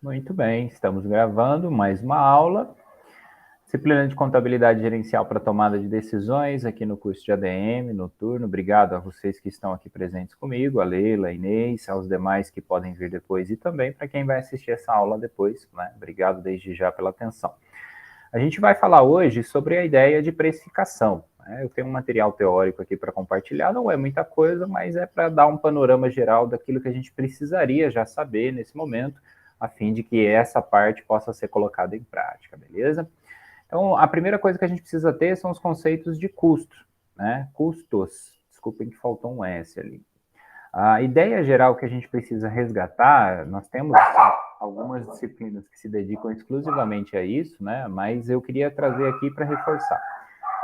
Muito bem, estamos gravando mais uma aula. Disciplina de Contabilidade Gerencial para Tomada de Decisões, aqui no curso de ADM, noturno. Obrigado a vocês que estão aqui presentes comigo, a Leila, a Inês, aos demais que podem vir depois e também para quem vai assistir essa aula depois, né? Obrigado desde já pela atenção. A gente vai falar hoje sobre a ideia de precificação. Né? Eu tenho um material teórico aqui para compartilhar, não é muita coisa, mas é para dar um panorama geral daquilo que a gente precisaria já saber nesse momento, a fim de que essa parte possa ser colocada em prática, beleza? Então, a primeira coisa que a gente precisa ter são os conceitos de custo, né? Custos. Desculpem que faltou um S ali. A ideia geral que a gente precisa resgatar, nós temos algumas disciplinas que se dedicam exclusivamente a isso, né? Mas eu queria trazer aqui para reforçar.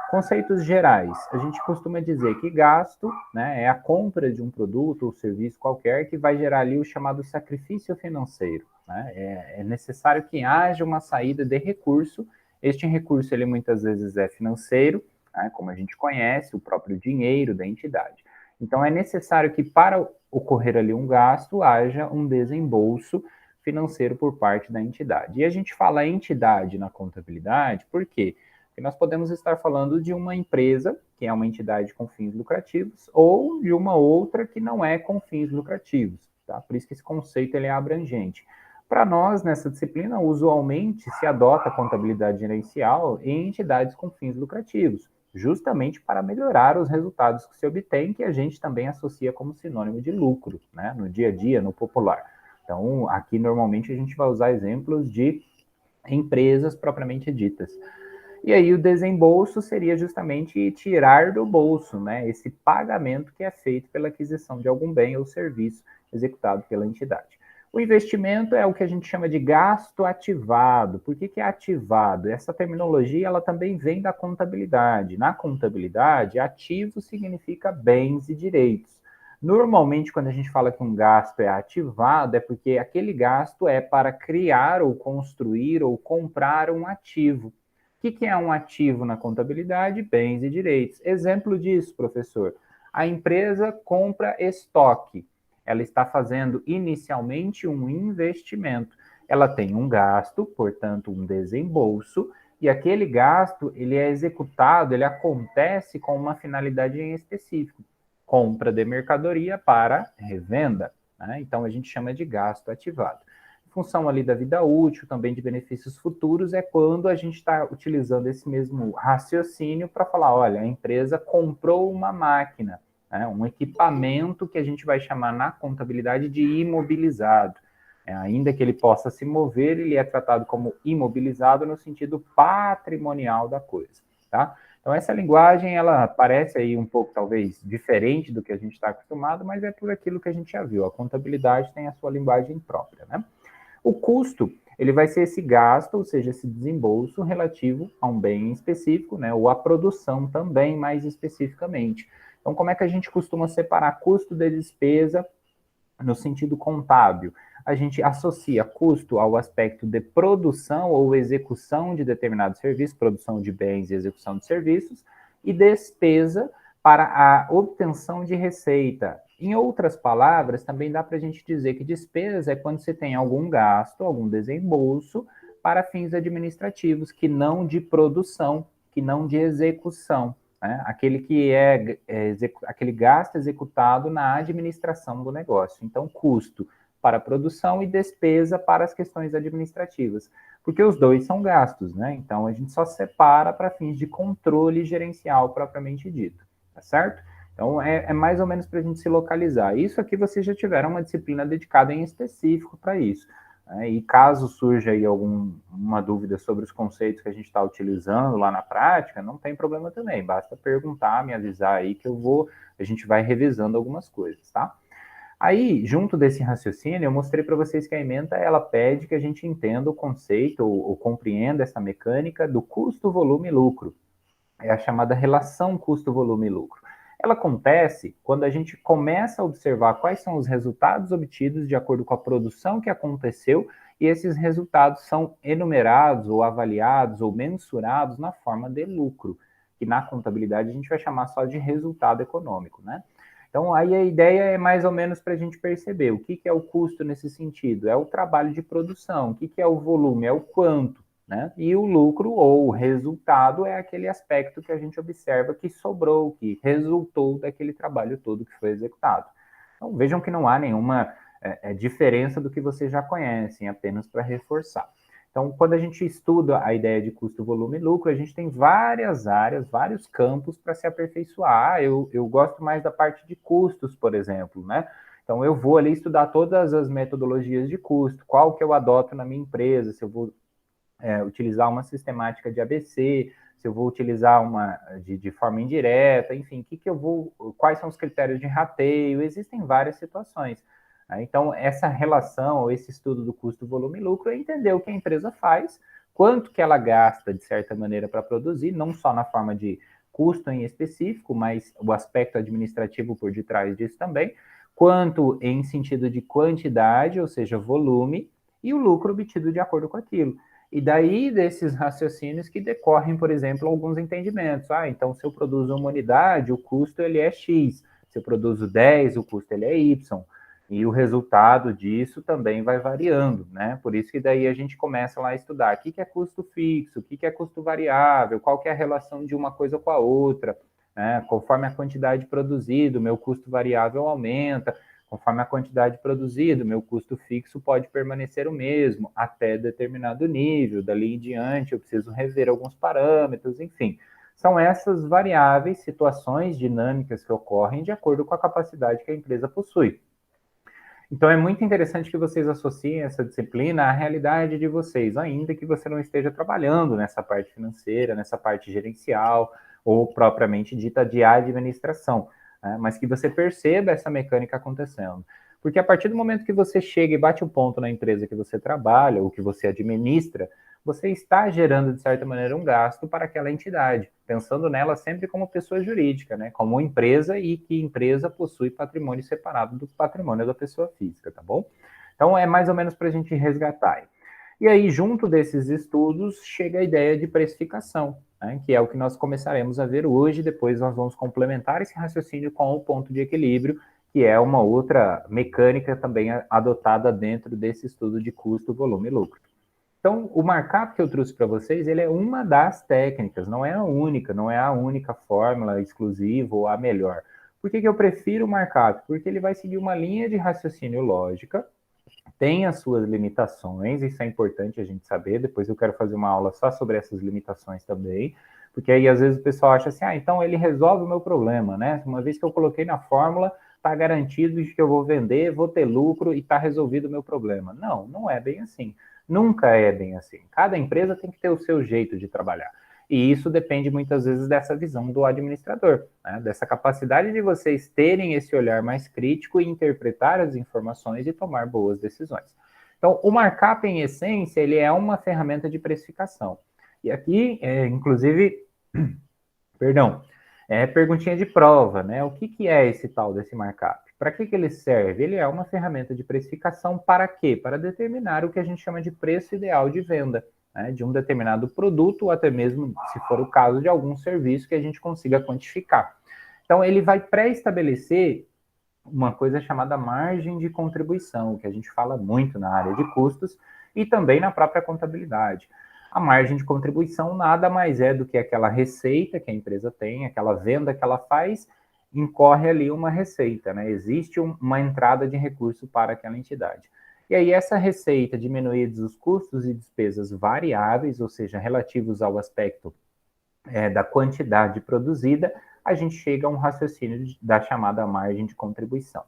Conceitos gerais. A gente costuma dizer que gasto, né, é a compra de um produto ou serviço qualquer que vai gerar ali o chamado sacrifício financeiro. Né? É necessário que haja uma saída de recurso. Este recurso, ele muitas vezes é financeiro, né, como a gente conhece, o próprio dinheiro da entidade. Então, é necessário que para ocorrer ali um gasto, haja um desembolso financeiro por parte da entidade. E a gente fala entidade na contabilidade, por quê? Porque nós podemos estar falando de uma empresa, que é uma entidade com fins lucrativos, ou de uma outra que não é com fins lucrativos. Tá? Por isso que esse conceito ele é abrangente. Para nós, nessa disciplina, usualmente se adota a contabilidade gerencial em entidades com fins lucrativos, justamente para melhorar os resultados que se obtém, que a gente também associa como sinônimo de lucro, né? No dia a dia, no popular. Então, aqui normalmente a gente vai usar exemplos de empresas propriamente ditas. E aí o desembolso seria justamente tirar do bolso, né, esse pagamento que é feito pela aquisição de algum bem ou serviço executado pela entidade. O investimento é o que a gente chama de gasto ativado. Por que é ativado? Essa terminologia ela também vem da contabilidade. Na contabilidade, ativo significa bens e direitos. Normalmente, quando a gente fala que um gasto é ativado, é porque aquele gasto é para criar ou construir ou comprar um ativo. O que é um ativo na contabilidade? Bens e direitos. Exemplo disso, professor. A empresa compra estoque. Ela está fazendo inicialmente um investimento. Ela tem um gasto, portanto, um desembolso, e aquele gasto ele é executado, ele acontece com uma finalidade em específico. Compra de mercadoria para revenda. Né? Então, a gente chama de gasto ativado. Função ali da vida útil, também de benefícios futuros, é quando a gente está utilizando esse mesmo raciocínio para falar, olha, a empresa comprou uma máquina, né, um equipamento que a gente vai chamar na contabilidade de imobilizado. Ainda que ele possa se mover, ele é tratado como imobilizado no sentido patrimonial da coisa, tá? Então, essa linguagem, ela parece aí um pouco, talvez, diferente do que a gente está acostumado, mas é por aquilo que a gente já viu. A contabilidade tem a sua linguagem própria, né? O custo, ele vai ser esse gasto, ou seja, esse desembolso relativo a um bem específico, né, ou a produção também, mais especificamente. Então, como é que a gente costuma separar custo de despesa no sentido contábil? A gente associa custo ao aspecto de produção ou execução de determinado serviço, produção de bens e execução de serviços, e despesa para a obtenção de receita. Em outras palavras, também dá para a gente dizer que despesa é quando você tem algum gasto, algum desembolso para fins administrativos, que não de produção, que não de execução. Né? Aquele que aquele gasto executado na administração do negócio. Então, custo para a produção e despesa para as questões administrativas, porque os dois são gastos, né? Então, a gente só separa para fins de controle gerencial propriamente dito, tá certo? Então, é mais ou menos para a gente se localizar. Isso aqui vocês já tiveram uma disciplina dedicada em específico para isso. E caso surja aí alguma dúvida sobre os conceitos que a gente está utilizando lá na prática, não tem problema também, basta perguntar, me avisar aí que a gente vai revisando algumas coisas, tá? Aí, junto desse raciocínio, eu mostrei para vocês que a ementa, ela pede que a gente entenda o conceito ou compreenda essa mecânica do custo, volume e lucro. É a chamada relação custo, volume e lucro. Ela acontece quando a gente começa a observar quais são os resultados obtidos de acordo com a produção que aconteceu e esses resultados são enumerados ou avaliados ou mensurados na forma de lucro, que na contabilidade a gente vai chamar só de resultado econômico, né? Então, aí a ideia é mais ou menos para a gente perceber o que é o custo nesse sentido. É o trabalho de produção. O que é o volume? É o quanto, né? E o lucro ou o resultado é aquele aspecto que a gente observa que sobrou, que resultou daquele trabalho todo que foi executado. Então, vejam que não há nenhuma diferença do que vocês já conhecem, apenas para reforçar. Então, quando a gente estuda a ideia de custo, volume e lucro, a gente tem várias áreas, vários campos para se aperfeiçoar. Eu gosto mais da parte de custos, por exemplo, né? Então, eu vou ali estudar todas as metodologias de custo, qual que eu adoto na minha empresa, se eu vou utilizar uma sistemática de ABC, se eu vou utilizar uma de forma indireta, enfim, quais são os critérios de rateio, existem várias situações. Então, essa relação, esse estudo do custo, volume e lucro é entender o que a empresa faz, quanto que ela gasta, de certa maneira, para produzir, não só na forma de custo em específico, mas o aspecto administrativo por detrás disso também, quanto em sentido de quantidade, ou seja, volume, e o lucro obtido de acordo com aquilo. E daí, desses raciocínios que decorrem, por exemplo, alguns entendimentos. Então, se eu produzo uma unidade, o custo ele é X. Se eu produzo 10, o custo ele é Y. E o resultado disso também vai variando, né? Por isso que daí a gente começa lá a estudar o que é custo fixo, o que é custo variável, qual que é a relação de uma coisa com a outra, né? Conforme a quantidade produzida, o meu custo variável aumenta, conforme a quantidade produzida, meu custo fixo pode permanecer o mesmo até determinado nível, dali em diante eu preciso rever alguns parâmetros, enfim. São essas variáveis, situações dinâmicas que ocorrem de acordo com a capacidade que a empresa possui. Então é muito interessante que vocês associem essa disciplina à realidade de vocês, ainda que você não esteja trabalhando nessa parte financeira, nessa parte gerencial ou propriamente dita de administração, né? Mas que você perceba essa mecânica acontecendo. Porque a partir do momento que você chega e bate o ponto na empresa que você trabalha ou que você administra, você está gerando, de certa maneira, um gasto para aquela entidade, pensando nela sempre como pessoa jurídica, né? Como empresa e que empresa possui patrimônio separado do patrimônio da pessoa física, tá bom? Então, é mais ou menos para a gente resgatar. E aí, junto desses estudos, chega a ideia de precificação, né? Que é o que nós começaremos a ver hoje, depois nós vamos complementar esse raciocínio com o ponto de equilíbrio, que é uma outra mecânica também adotada dentro desse estudo de custo, volume e lucro. Então, o markup que eu trouxe para vocês, ele é uma das técnicas, não é a única, não é a única fórmula exclusiva ou a melhor. Por que eu prefiro o markup? Porque ele vai seguir uma linha de raciocínio lógica, tem as suas limitações, isso é importante a gente saber, depois eu quero fazer uma aula só sobre essas limitações também, porque aí às vezes o pessoal acha assim, então ele resolve o meu problema, né? Uma vez que eu coloquei na fórmula, está garantido de que eu vou vender, vou ter lucro e está resolvido o meu problema. Não, não é bem assim. Nunca é bem assim. Cada empresa tem que ter o seu jeito de trabalhar. E isso depende muitas vezes dessa visão do administrador, né? Dessa capacidade de vocês terem esse olhar mais crítico e interpretar as informações e tomar boas decisões. Então, o markup, em essência, ele é uma ferramenta de precificação. E aqui, inclusive, perdão, perguntinha de prova, né? O que é esse tal desse markup? Para que ele serve? Ele é uma ferramenta de precificação para quê? Para determinar o que a gente chama de preço ideal de venda, né, de um determinado produto ou até mesmo, se for o caso, de algum serviço que a gente consiga quantificar. Então, ele vai pré-estabelecer uma coisa chamada margem de contribuição, que a gente fala muito na área de custos e também na própria contabilidade. A margem de contribuição nada mais é do que aquela receita que a empresa tem, aquela venda que ela faz, incorre ali uma receita, né? Existe uma entrada de recurso para aquela entidade. E aí essa receita, diminuídos os custos e despesas variáveis, ou seja, relativos ao aspecto da quantidade produzida, a gente chega a um raciocínio da chamada margem de contribuição.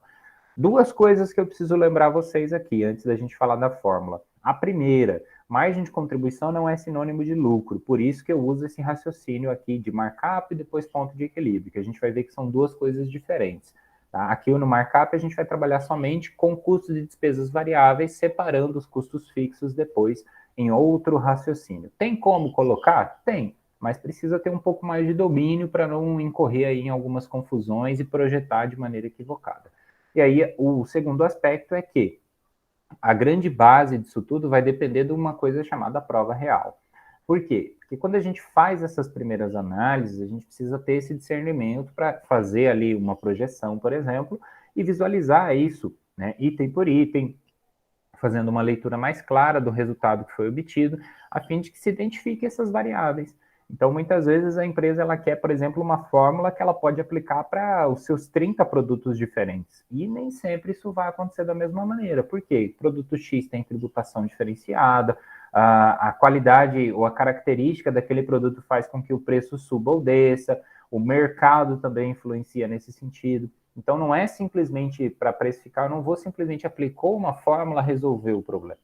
Duas coisas que eu preciso lembrar vocês aqui, antes da gente falar da fórmula. A primeira, margem de contribuição não é sinônimo de lucro, por isso que eu uso esse raciocínio aqui de markup e depois ponto de equilíbrio, que a gente vai ver que são duas coisas diferentes. Tá? Aqui no markup a gente vai trabalhar somente com custos e despesas variáveis, separando os custos fixos depois em outro raciocínio. Tem como colocar? Tem, mas precisa ter um pouco mais de domínio para não incorrer aí em algumas confusões e projetar de maneira equivocada. E aí, o segundo aspecto é que a grande base disso tudo vai depender de uma coisa chamada prova real. Por quê? Porque quando a gente faz essas primeiras análises, a gente precisa ter esse discernimento para fazer ali uma projeção, por exemplo, e visualizar isso, né, item por item, fazendo uma leitura mais clara do resultado que foi obtido, a fim de que se identifique essas variáveis. Então, muitas vezes a empresa ela quer, por exemplo, uma fórmula que ela pode aplicar para os seus 30 produtos diferentes. E nem sempre isso vai acontecer da mesma maneira. Por quê? Produto X tem tributação diferenciada, a qualidade ou a característica daquele produto faz com que o preço suba ou desça, o mercado também influencia nesse sentido. Então, não é simplesmente para precificar, eu não vou simplesmente aplicar uma fórmula resolver o problema.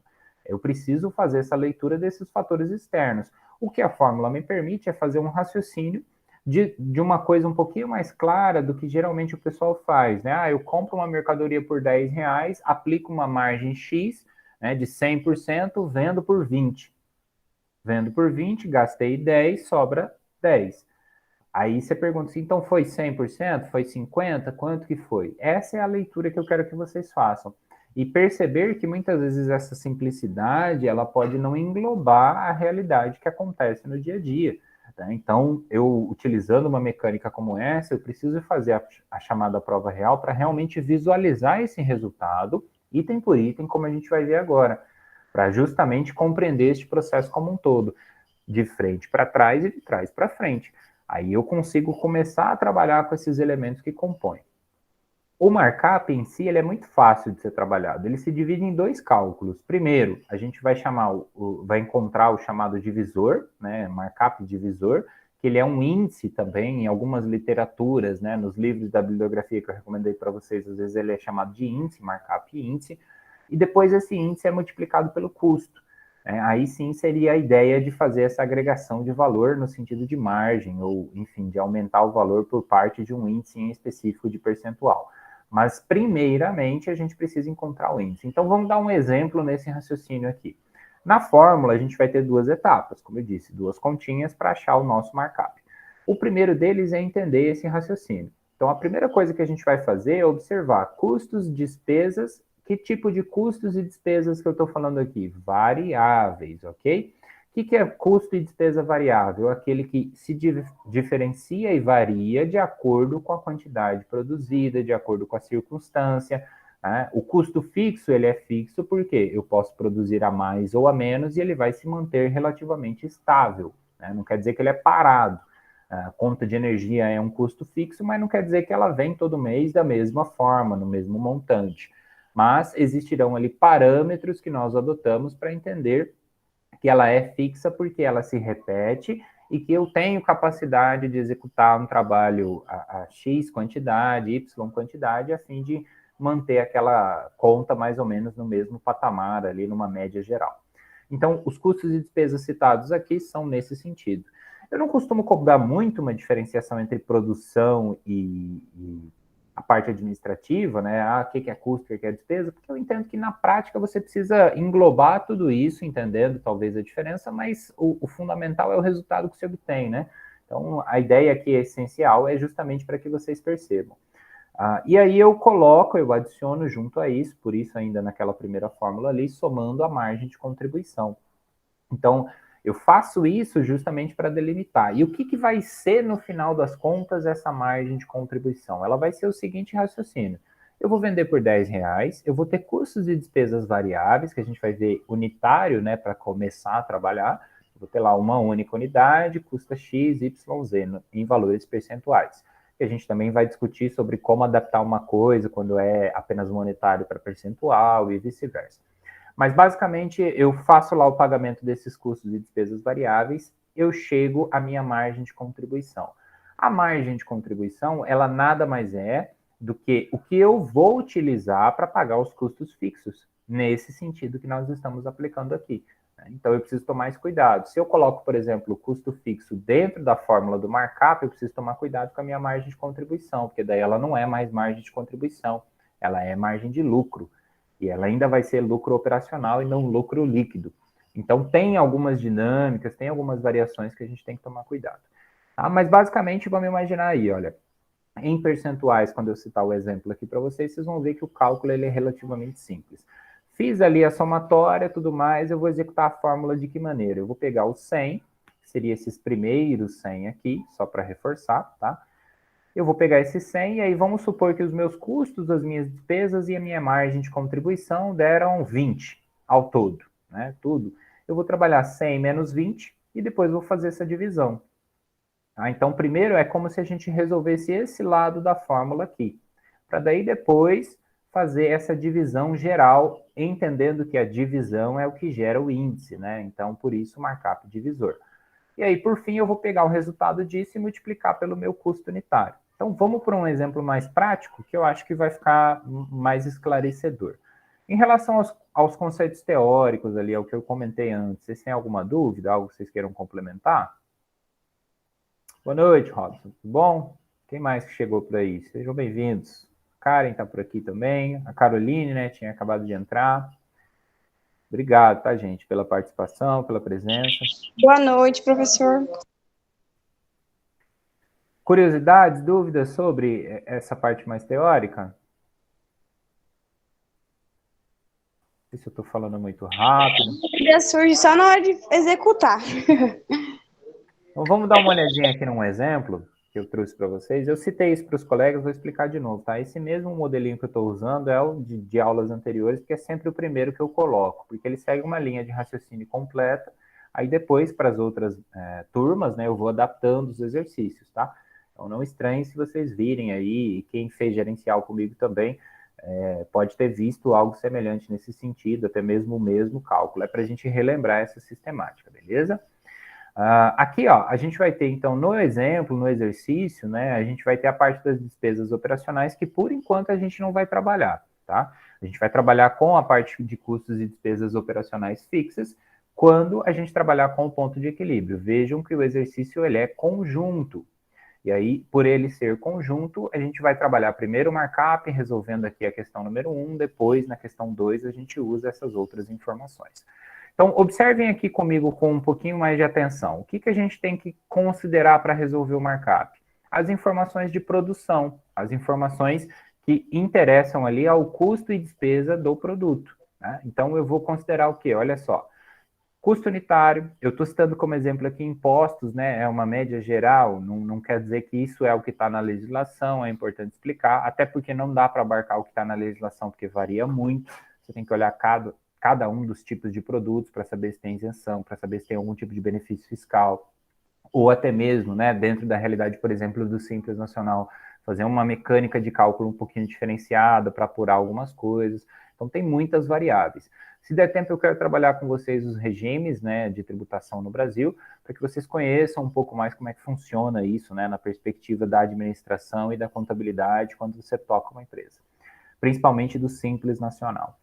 Eu preciso fazer essa leitura desses fatores externos. O que a fórmula me permite é fazer um raciocínio de uma coisa um pouquinho mais clara do que geralmente o pessoal faz, né? Ah, eu compro uma mercadoria por R$10, aplico uma margem X, né, de 100%, vendo por 20. Vendo por 20, gastei 10, sobra 10. Aí você pergunta assim, então foi 100%? Foi 50%? Quanto que foi? Essa é a leitura que eu quero que vocês façam. E perceber que muitas vezes essa simplicidade, ela pode não englobar a realidade que acontece no dia a dia. Tá? Então, eu utilizando uma mecânica como essa, eu preciso fazer a chamada prova real para realmente visualizar esse resultado, item por item, como a gente vai ver agora, para justamente compreender este processo como um todo, de frente para trás e de trás para frente. Aí eu consigo começar a trabalhar com esses elementos que compõem. O markup em si ele é muito fácil de ser trabalhado. Ele se divide em dois cálculos. Primeiro, a gente vai vai encontrar o chamado divisor, né, markup divisor, que ele é um índice também em algumas literaturas, né, nos livros da bibliografia que eu recomendei para vocês, às vezes ele é chamado de índice, markup índice, e depois esse índice é multiplicado pelo custo. Aí sim seria a ideia de fazer essa agregação de valor no sentido de margem, ou enfim, de aumentar o valor por parte de um índice em específico de percentual. Mas, primeiramente, a gente precisa encontrar o índice. Então, vamos dar um exemplo nesse raciocínio aqui. Na fórmula, a gente vai ter duas etapas, como eu disse, duas continhas para achar o nosso markup. O primeiro deles é entender esse raciocínio. Então, a primeira coisa que a gente vai fazer é observar custos, despesas. Que tipo de custos e despesas que eu estou falando aqui? Variáveis, ok? O que é custo e despesa variável? Aquele que se diferencia e varia de acordo com a quantidade produzida, de acordo com a circunstância. Né? O custo fixo, ele é fixo porque eu posso produzir a mais ou a menos e ele vai se manter relativamente estável. Né? Não quer dizer que ele é parado. A conta de energia é um custo fixo, mas não quer dizer que ela vem todo mês da mesma forma, no mesmo montante. Mas existirão ali parâmetros que nós adotamos para entender que ela é fixa porque ela se repete e que eu tenho capacidade de executar um trabalho a X quantidade, Y quantidade, a fim de manter aquela conta mais ou menos no mesmo patamar, ali numa média geral. Então, os custos e despesas citados aqui são nesse sentido. Eu não costumo cobrar muito uma diferenciação entre produção e a parte administrativa, né? O que é custo, o que é despesa, porque eu entendo que na prática você precisa englobar tudo isso, entendendo talvez a diferença, mas o fundamental é o resultado que você obtém, né? Então, a ideia aqui essencial é justamente para que vocês percebam. E aí eu adiciono junto a isso, por isso ainda naquela primeira fórmula ali, somando a margem de contribuição. Então, eu faço isso justamente para delimitar. E o que vai ser, no final das contas, essa margem de contribuição? Ela vai ser o seguinte raciocínio. Eu vou vender por R$10, eu vou ter custos e despesas variáveis, que a gente vai ver unitário, né, para começar a trabalhar. Eu vou ter lá uma única unidade, custa X, Y, Z, em valores percentuais. E a gente também vai discutir sobre como adaptar uma coisa quando é apenas monetário para percentual e vice-versa. Mas, basicamente, eu faço lá o pagamento desses custos e despesas variáveis, eu chego à minha margem de contribuição. A margem de contribuição, ela nada mais é do que o que eu vou utilizar para pagar os custos fixos, nesse sentido que nós estamos aplicando aqui. Então, eu preciso tomar esse cuidado. Se eu coloco, por exemplo, o custo fixo dentro da fórmula do markup, eu preciso tomar cuidado com a minha margem de contribuição, porque daí ela não é mais margem de contribuição, ela é margem de lucro. E ela ainda vai ser lucro operacional e não lucro líquido. Então, tem algumas dinâmicas, tem algumas variações que a gente tem que tomar cuidado. Mas, basicamente, vamos imaginar aí, olha, em percentuais, quando eu citar o exemplo aqui para vocês, vocês vão ver que o cálculo ele é relativamente simples. Fiz ali a somatória, tudo mais, eu vou executar a fórmula de que maneira? Eu vou pegar o 100 seria esses primeiros 100 aqui, só para reforçar, tá? Eu vou pegar esses 100 e aí vamos supor que os meus custos, as minhas despesas e a minha margem de contribuição deram 20 ao todo, né? Tudo. Eu vou trabalhar 100 menos 20 e depois vou fazer essa divisão. Tá? Então, primeiro é como se a gente resolvesse esse lado da fórmula aqui, para daí depois fazer essa divisão geral, entendendo que a divisão é o que gera o índice, né? Então, por isso, markup divisor. E aí, por fim, eu vou pegar o resultado disso e multiplicar pelo meu custo unitário. Então, vamos para um exemplo mais prático, que eu acho que vai ficar mais esclarecedor. Em relação aos conceitos teóricos ali, ao que eu comentei antes, vocês têm alguma dúvida, algo que vocês queiram complementar? Boa noite, Robson. Tudo bom? Quem mais que chegou por aí? Sejam bem-vindos. Karen está por aqui também. A Caroline, né, tinha acabado de entrar. Obrigado, tá, gente, pela participação, pela presença. Boa noite, professor. Curiosidades, dúvidas sobre essa parte mais teórica? Não sei se eu estou falando muito rápido. Já surge só na hora de executar. Então, vamos dar uma olhadinha aqui num exemplo que eu trouxe para vocês. Eu citei isso para os colegas, vou explicar de novo, tá? Esse mesmo modelinho que eu estou usando é o de aulas anteriores, porque é sempre o primeiro que eu coloco, porque ele segue uma linha de raciocínio completa. Aí depois, para as outras turmas, né, eu vou adaptando os exercícios, tá? Então, não estranhe se vocês virem aí, e quem fez gerencial comigo também pode ter visto algo semelhante nesse sentido, até mesmo o mesmo cálculo. É para a gente relembrar essa sistemática, beleza? Aqui, ó, a gente vai ter, então, no exemplo, no exercício, né, a gente vai ter a parte das despesas operacionais que, por enquanto, a gente não vai trabalhar, tá? A gente vai trabalhar com a parte de custos e despesas operacionais fixas quando a gente trabalhar com o ponto de equilíbrio. Vejam que o exercício, ele é conjunto. E aí, por ele ser conjunto, a gente vai trabalhar primeiro o markup, resolvendo aqui a questão número 1, depois, na questão 2, a gente usa essas outras informações. Então, observem aqui comigo com um pouquinho mais de atenção. O que a gente tem que considerar para resolver o markup? As informações de produção, as informações que interessam ali ao custo e despesa do produto. Né? Então, eu vou considerar o quê? Olha só. Custo unitário, eu estou citando como exemplo aqui impostos, né? É uma média geral, não quer dizer que isso é o que está na legislação, é importante explicar, até porque não dá para abarcar o que está na legislação, porque varia muito. Você tem que olhar cada um dos tipos de produtos para saber se tem isenção, para saber se tem algum tipo de benefício fiscal, ou até mesmo, né, dentro da realidade, por exemplo, do Simples Nacional, fazer uma mecânica de cálculo um pouquinho diferenciada para apurar algumas coisas. Então, tem muitas variáveis. Se der tempo, eu quero trabalhar com vocês os regimes, né, de tributação no Brasil, para que vocês conheçam um pouco mais como é que funciona isso, né, na perspectiva da administração e da contabilidade quando você toca uma empresa, principalmente do Simples Nacional.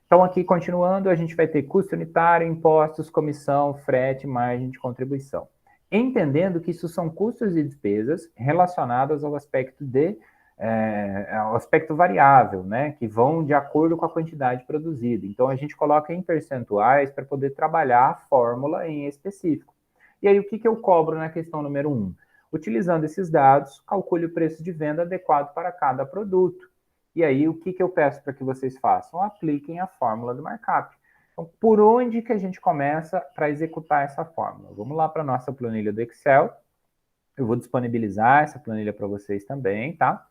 Então, aqui, continuando, a gente vai ter custo unitário, impostos, comissão, frete, margem de contribuição. Entendendo que isso são custos e despesas relacionados ao aspecto variável, né, que vão de acordo com a quantidade produzida. Então, a gente coloca em percentuais para poder trabalhar a fórmula em específico. E aí, o que eu cobro na questão número 1? Utilizando esses dados, calcule o preço de venda adequado para cada produto. E aí, o que eu peço para que vocês façam? Apliquem a fórmula do markup. Então, por onde que a gente começa para executar essa fórmula? Vamos lá para a nossa planilha do Excel. Eu vou disponibilizar essa planilha para vocês também, tá?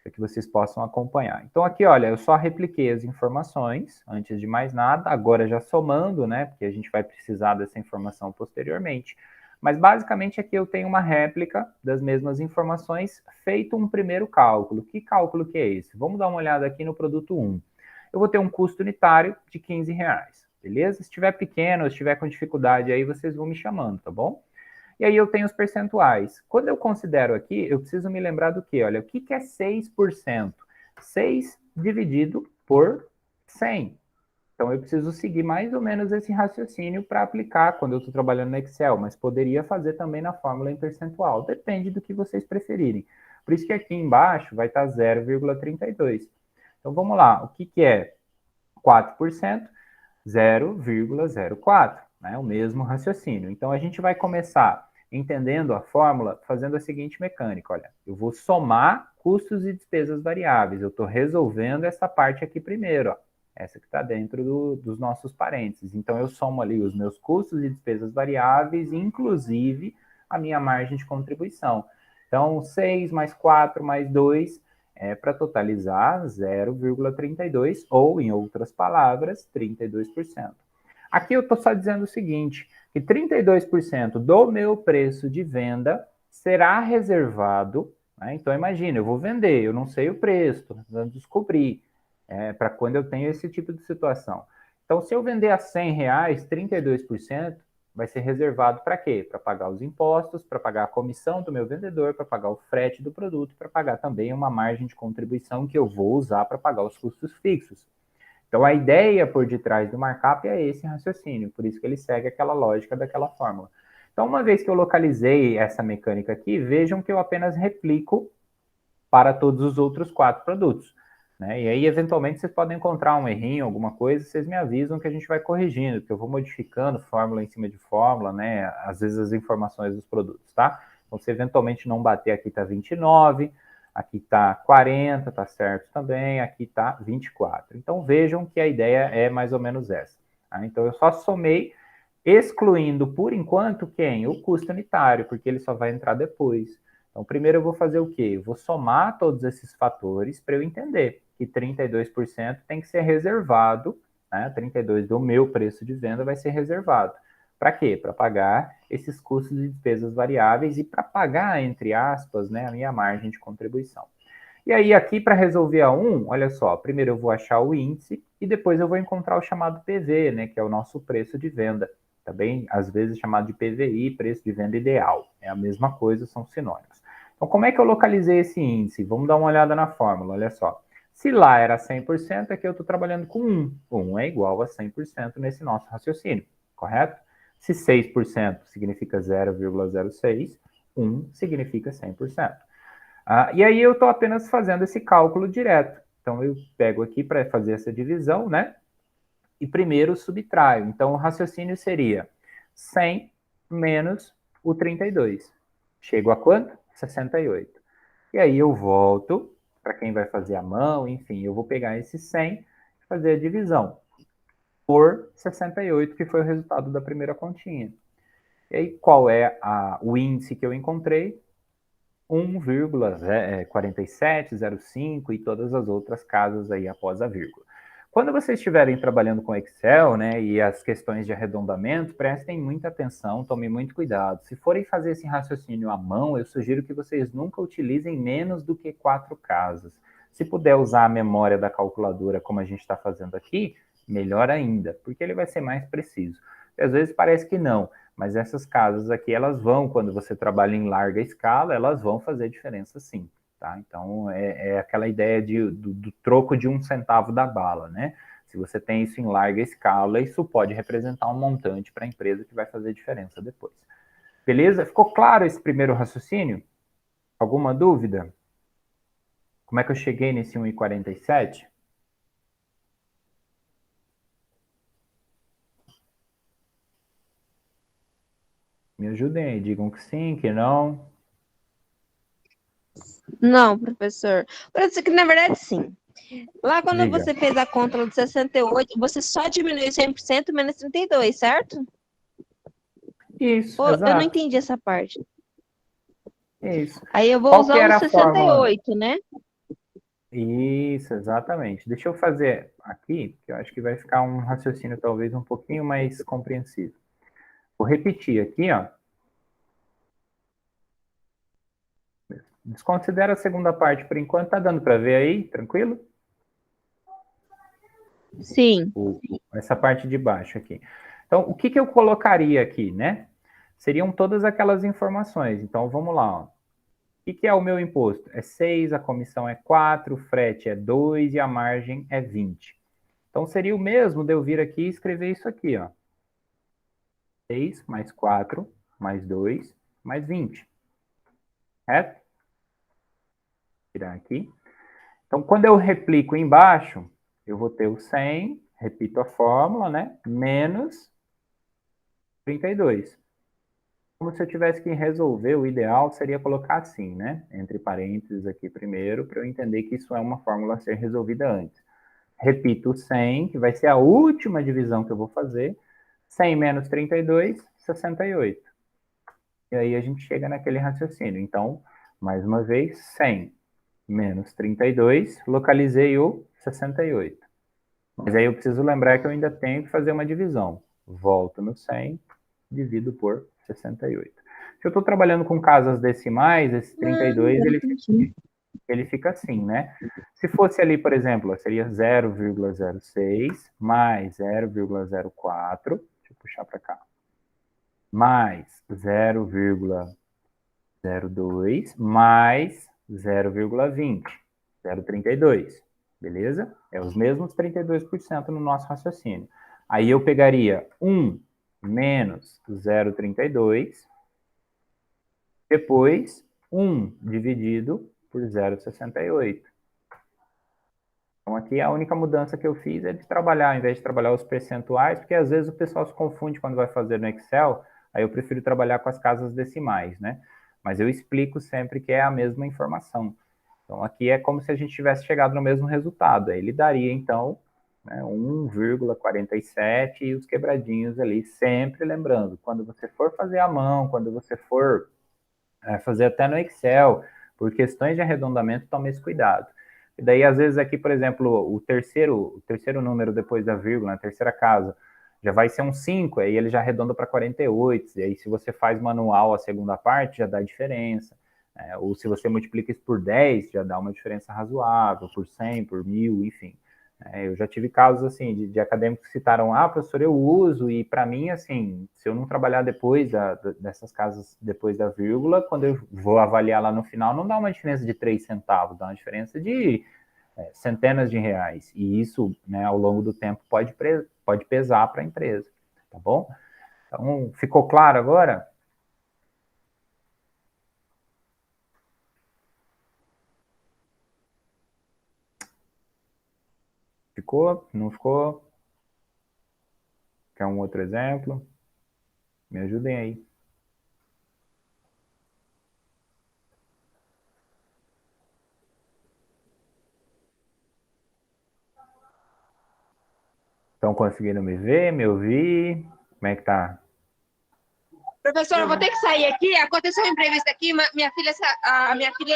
Para que vocês possam acompanhar. Então, aqui, olha, eu só repliquei as informações, antes de mais nada, agora já somando, né? Porque a gente vai precisar dessa informação posteriormente. Mas, basicamente, aqui eu tenho uma réplica das mesmas informações, feito um primeiro cálculo. Que cálculo que é esse? Vamos dar uma olhada aqui no produto 1. Eu vou ter um custo unitário de R$15, beleza? Se estiver pequeno, se estiver com dificuldade, aí vocês vão me chamando, tá bom? E aí eu tenho os percentuais. Quando eu considero aqui, eu preciso me lembrar do quê? Olha, o que é 6%? 6 dividido por 100. Então, eu preciso seguir mais ou menos esse raciocínio para aplicar quando eu estou trabalhando no Excel, mas poderia fazer também na fórmula em percentual. Depende do que vocês preferirem. Por isso que aqui embaixo vai estar 0,32. Então, vamos lá. O que é 4%? 0,04. Né? O mesmo raciocínio. Então, a gente vai começar entendendo a fórmula fazendo a seguinte mecânica. Olha, eu vou somar custos e despesas variáveis. Eu estou resolvendo essa parte aqui primeiro, ó. essa que está dentro dos nossos parênteses. Então, eu somo ali os meus custos e despesas variáveis, inclusive a minha margem de contribuição. Então, 6 mais 4 mais 2 é para totalizar 0,32, ou, em outras palavras, 32%. Aqui eu estou só dizendo o seguinte, que 32% do meu preço de venda será reservado, né? Então, imagina, eu vou vender, eu não sei o preço, estou precisando descobrir, para quando eu tenho esse tipo de situação. Então, se eu vender a R$100, 32% vai ser reservado para quê? Para pagar os impostos, para pagar a comissão do meu vendedor, para pagar o frete do produto, para pagar também uma margem de contribuição que eu vou usar para pagar os custos fixos. Então, a ideia por detrás do markup é esse raciocínio, por isso que ele segue aquela lógica daquela fórmula. Então, uma vez que eu localizei essa mecânica aqui, vejam que eu apenas replico para todos os outros 4 produtos, né? E aí, eventualmente, vocês podem encontrar um errinho, alguma coisa, vocês me avisam que a gente vai corrigindo, que eu vou modificando fórmula em cima de fórmula, né? Às vezes as informações dos produtos, tá? Então, se eventualmente não bater, aqui tá 29, aqui tá 40, tá certo também, aqui tá 24. Então, vejam que a ideia é mais ou menos essa, tá? Então, eu só somei, excluindo, por enquanto, quem? O custo unitário, porque ele só vai entrar depois. Então, primeiro eu vou fazer o quê? Eu vou somar todos esses fatores para eu entender que 32% tem que ser reservado, né? 32% do meu preço de venda vai ser reservado. Para quê? Para pagar esses custos e despesas variáveis e para pagar, entre aspas, né, a minha margem de contribuição. E aí, aqui, para resolver a 1, olha só, primeiro eu vou achar o índice e depois eu vou encontrar o chamado PV, né, que é o nosso preço de venda. Também, às vezes, chamado de PVI, preço de venda ideal. É a mesma coisa, são sinônimos. Então, como é que eu localizei esse índice? Vamos dar uma olhada na fórmula, olha só. Se lá era 100%, aqui eu estou trabalhando com 1. 1 é igual a 100% nesse nosso raciocínio, correto? Se 6% significa 0,06, 1 significa 100%. E aí eu estou apenas fazendo esse cálculo direto. Então, eu pego aqui para fazer essa divisão, né? E primeiro subtraio. Então, o raciocínio seria 100 menos o 32. Chego a quanto? 68. E aí eu volto, para quem vai fazer a mão, enfim, eu vou pegar esse 100 e fazer a divisão por 68, que foi o resultado da primeira continha. E aí, qual é o índice que eu encontrei? 1,4705 e todas as outras casas aí após a vírgula. Quando vocês estiverem trabalhando com Excel, né, e as questões de arredondamento, prestem muita atenção, tomem muito cuidado. Se forem fazer esse raciocínio à mão, eu sugiro que vocês nunca utilizem menos do que 4 casas. Se puder usar a memória da calculadora como a gente está fazendo aqui, melhor ainda, porque ele vai ser mais preciso. Às vezes parece que não, mas essas casas aqui, elas vão, quando você trabalha em larga escala, elas vão fazer diferença sim, tá? Então, é aquela ideia do troco de 1 centavo da bala, né? Se você tem isso em larga escala, isso pode representar um montante para a empresa que vai fazer diferença depois. Beleza? Ficou claro esse primeiro raciocínio? Alguma dúvida? Como é que eu cheguei nesse 1,47? Me ajudem aí, digam que sim, que não. Não, professor. Parece que, na verdade, sim. Lá quando Diga. você fez a conta de 68, você só diminuiu 100% menos 32, certo? Isso, Eu não exato. entendi essa parte. Isso. Aí eu vou Qual que usar o era a fórmula? 68, né? Isso, exatamente. Deixa eu fazer aqui, que eu acho que vai ficar um raciocínio talvez um pouquinho mais compreensível. Vou repetir aqui, ó. Desconsidera a segunda parte por enquanto, tá dando para ver aí, tranquilo? Sim. Essa parte de baixo aqui. Então, o que eu colocaria aqui, né? Seriam todas aquelas informações. Então, vamos lá, ó. O que é o meu imposto? É 6, a comissão é 4, o frete é 2 e a margem é 20. Então, seria o mesmo de eu vir aqui e escrever isso aqui, ó. 6 mais 4 mais 2 mais 20. Certo? Tirar aqui. Então, quando eu replico embaixo, eu vou ter o 100, repito a fórmula, né? Menos 32. Como se eu tivesse que resolver, o ideal seria colocar assim, né? Entre parênteses aqui primeiro, para eu entender que isso é uma fórmula a ser resolvida antes. repito o 100, que vai ser a última divisão que eu vou fazer. 100 menos 32, 68. E aí a gente chega naquele raciocínio. Então, mais uma vez, 100 menos 32, localizei o 68. Mas aí eu preciso lembrar que eu ainda tenho que fazer uma divisão. Volto no 100, divido por 68. Se eu estou trabalhando com casas decimais, esse 32, ele fica assim, né? Se fosse ali, por exemplo, seria 0,06 mais 0,04, deixa eu puxar para cá, mais 0,02 mais 0,20, 0,32, beleza? É os mesmos 32% no nosso raciocínio. Aí eu pegaria 1 menos 0,32, depois 1 dividido por 0,68. Então, aqui a única mudança que eu fiz é de trabalhar, ao invés de trabalhar os percentuais, porque às vezes o pessoal se confunde quando vai fazer no Excel, aí eu prefiro trabalhar com as casas decimais, né? Mas eu explico sempre que é a mesma informação. Então, aqui é como se a gente tivesse chegado no mesmo resultado. Aí ele daria, então, né, 1,47 e os quebradinhos ali, sempre lembrando, quando você for fazer à mão, quando você for fazer até no Excel, por questões de arredondamento, tome esse cuidado. E daí, às vezes, aqui, por exemplo, o terceiro número depois da vírgula, na terceira casa, já vai ser um 5, aí ele já arredonda para 48, e aí se você faz manual a segunda parte, já dá diferença. Ou se você multiplica isso por 10, já dá uma diferença razoável, por 100, por 1000, enfim. Eu já tive casos, assim, de acadêmicos que citaram, professor, eu uso, e para mim, assim, se eu não trabalhar depois dessas casas, depois da vírgula, quando eu vou avaliar lá no final, não dá uma diferença de 3 centavos, dá uma diferença de centenas de reais. E isso, né, ao longo do tempo, pode pesar para a empresa, tá bom? Então, ficou claro agora? Ficou? Não ficou? Quer um outro exemplo? Me ajudem aí. Estão conseguindo me ver, me ouvir? Como é que tá? Professor, eu vou ter que sair aqui. Aconteceu um imprevisto aqui. A minha filha e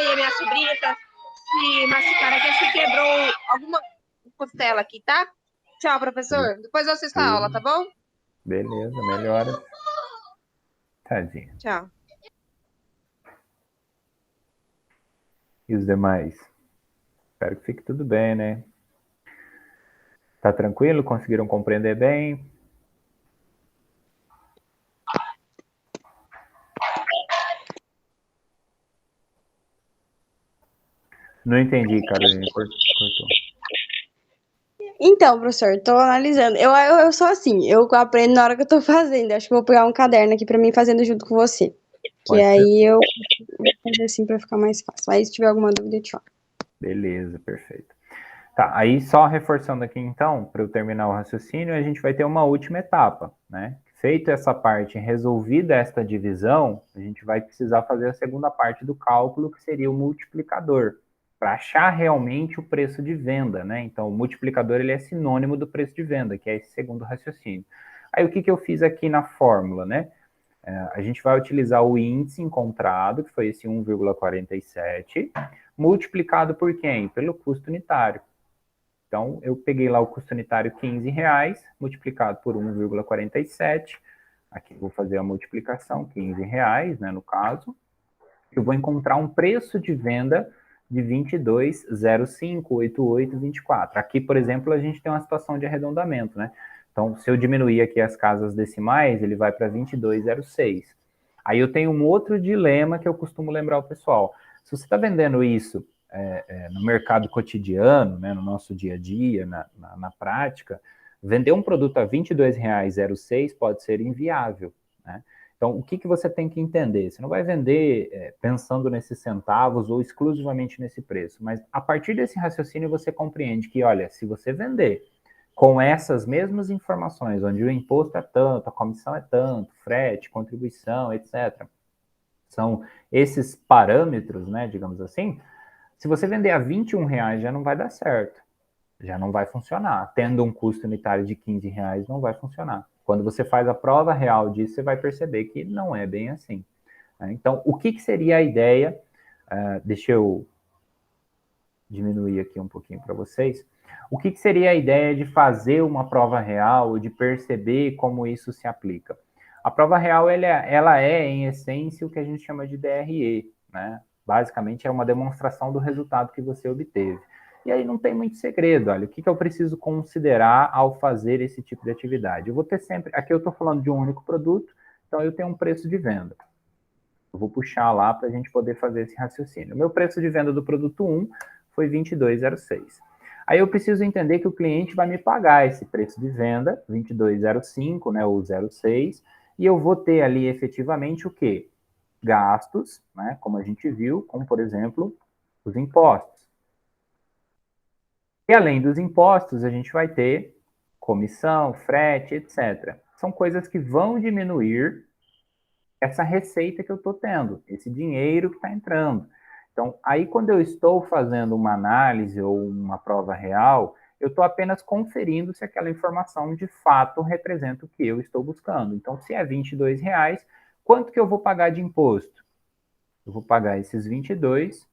a minha sobrinha se machucaram aqui. Acho que quebrou alguma costela aqui, tá? Tchau, professor. Depois eu assisto a aula, tá bom? Beleza, melhora. Tadinha. Tchau. E os demais? Espero que fique tudo bem, né? Tá tranquilo? Conseguiram compreender bem? Não entendi, Carolina. Cortou. Então, professor, tô analisando. Eu sou assim, eu aprendo na hora que eu tô fazendo. Acho que eu vou pegar um caderno aqui pra mim fazendo junto com você. Que Pode ser. aí eu vou fazer assim pra ficar mais fácil. Aí se tiver alguma dúvida, eu te falo. Beleza, perfeito. Tá, aí só reforçando aqui então, para eu terminar o raciocínio, a gente vai ter uma última etapa, né? Feito essa parte, resolvida esta divisão, a gente vai precisar fazer a segunda parte do cálculo, que seria o multiplicador, para achar realmente o preço de venda, né? Então, o multiplicador ele é sinônimo do preço de venda, que é esse segundo raciocínio. Aí, o que eu fiz aqui na fórmula, né? A gente vai utilizar o índice encontrado, que foi esse 1,47, multiplicado por quem? Pelo custo unitário. Então, eu peguei lá o custo unitário R$15, multiplicado por 1,47. Aqui vou fazer a multiplicação, R$15, né, no caso. Eu vou encontrar um preço de venda de 22,058824. Aqui, por exemplo, a gente tem uma situação de arredondamento, né? Então, se eu diminuir aqui as casas decimais, ele vai para 22,06. Aí eu tenho um outro dilema que eu costumo lembrar o pessoal. Se você está vendendo isso no mercado cotidiano, né, no nosso dia a dia, na prática, vender um produto a R$22,06 pode ser inviável, né? Então, o que você tem que entender? Você não vai vender pensando nesses centavos ou exclusivamente nesse preço, mas a partir desse raciocínio você compreende que, olha, se você vender com essas mesmas informações, onde o imposto é tanto, a comissão é tanto, frete, contribuição, etc., são esses parâmetros, né, digamos assim, se você vender a R$21 já não vai dar certo. já não vai funcionar. Tendo um custo unitário de R$ 15, não vai funcionar. Quando você faz a prova real disso, você vai perceber que não é bem assim. Né? Então, o que seria a ideia? Deixa eu diminuir aqui um pouquinho para vocês. O que seria a ideia de fazer uma prova real, de perceber como isso se aplica? A prova real, ela é, em essência, o que a gente chama de DRE, né? Basicamente, é uma demonstração do resultado que você obteve. E aí não tem muito segredo, olha, o que eu preciso considerar ao fazer esse tipo de atividade? Eu vou ter sempre, aqui eu estou falando de um único produto, então eu tenho um preço de venda. Eu vou puxar lá para a gente poder fazer esse raciocínio. O meu preço de venda do produto 1 foi 22,06. Aí eu preciso entender que o cliente vai me pagar esse preço de venda, 22,05, né, ou 0,6, e eu vou ter ali efetivamente o quê? Gastos, né, como a gente viu, como por exemplo, os impostos. E além dos impostos, a gente vai ter comissão, frete, etc. São coisas que vão diminuir essa receita que eu estou tendo, esse dinheiro que está entrando. Então, aí quando eu estou fazendo uma análise ou uma prova real, eu estou apenas conferindo se aquela informação de fato representa o que eu estou buscando. Então, se é R$ 22, quanto que eu vou pagar de imposto? Eu vou pagar esses 22,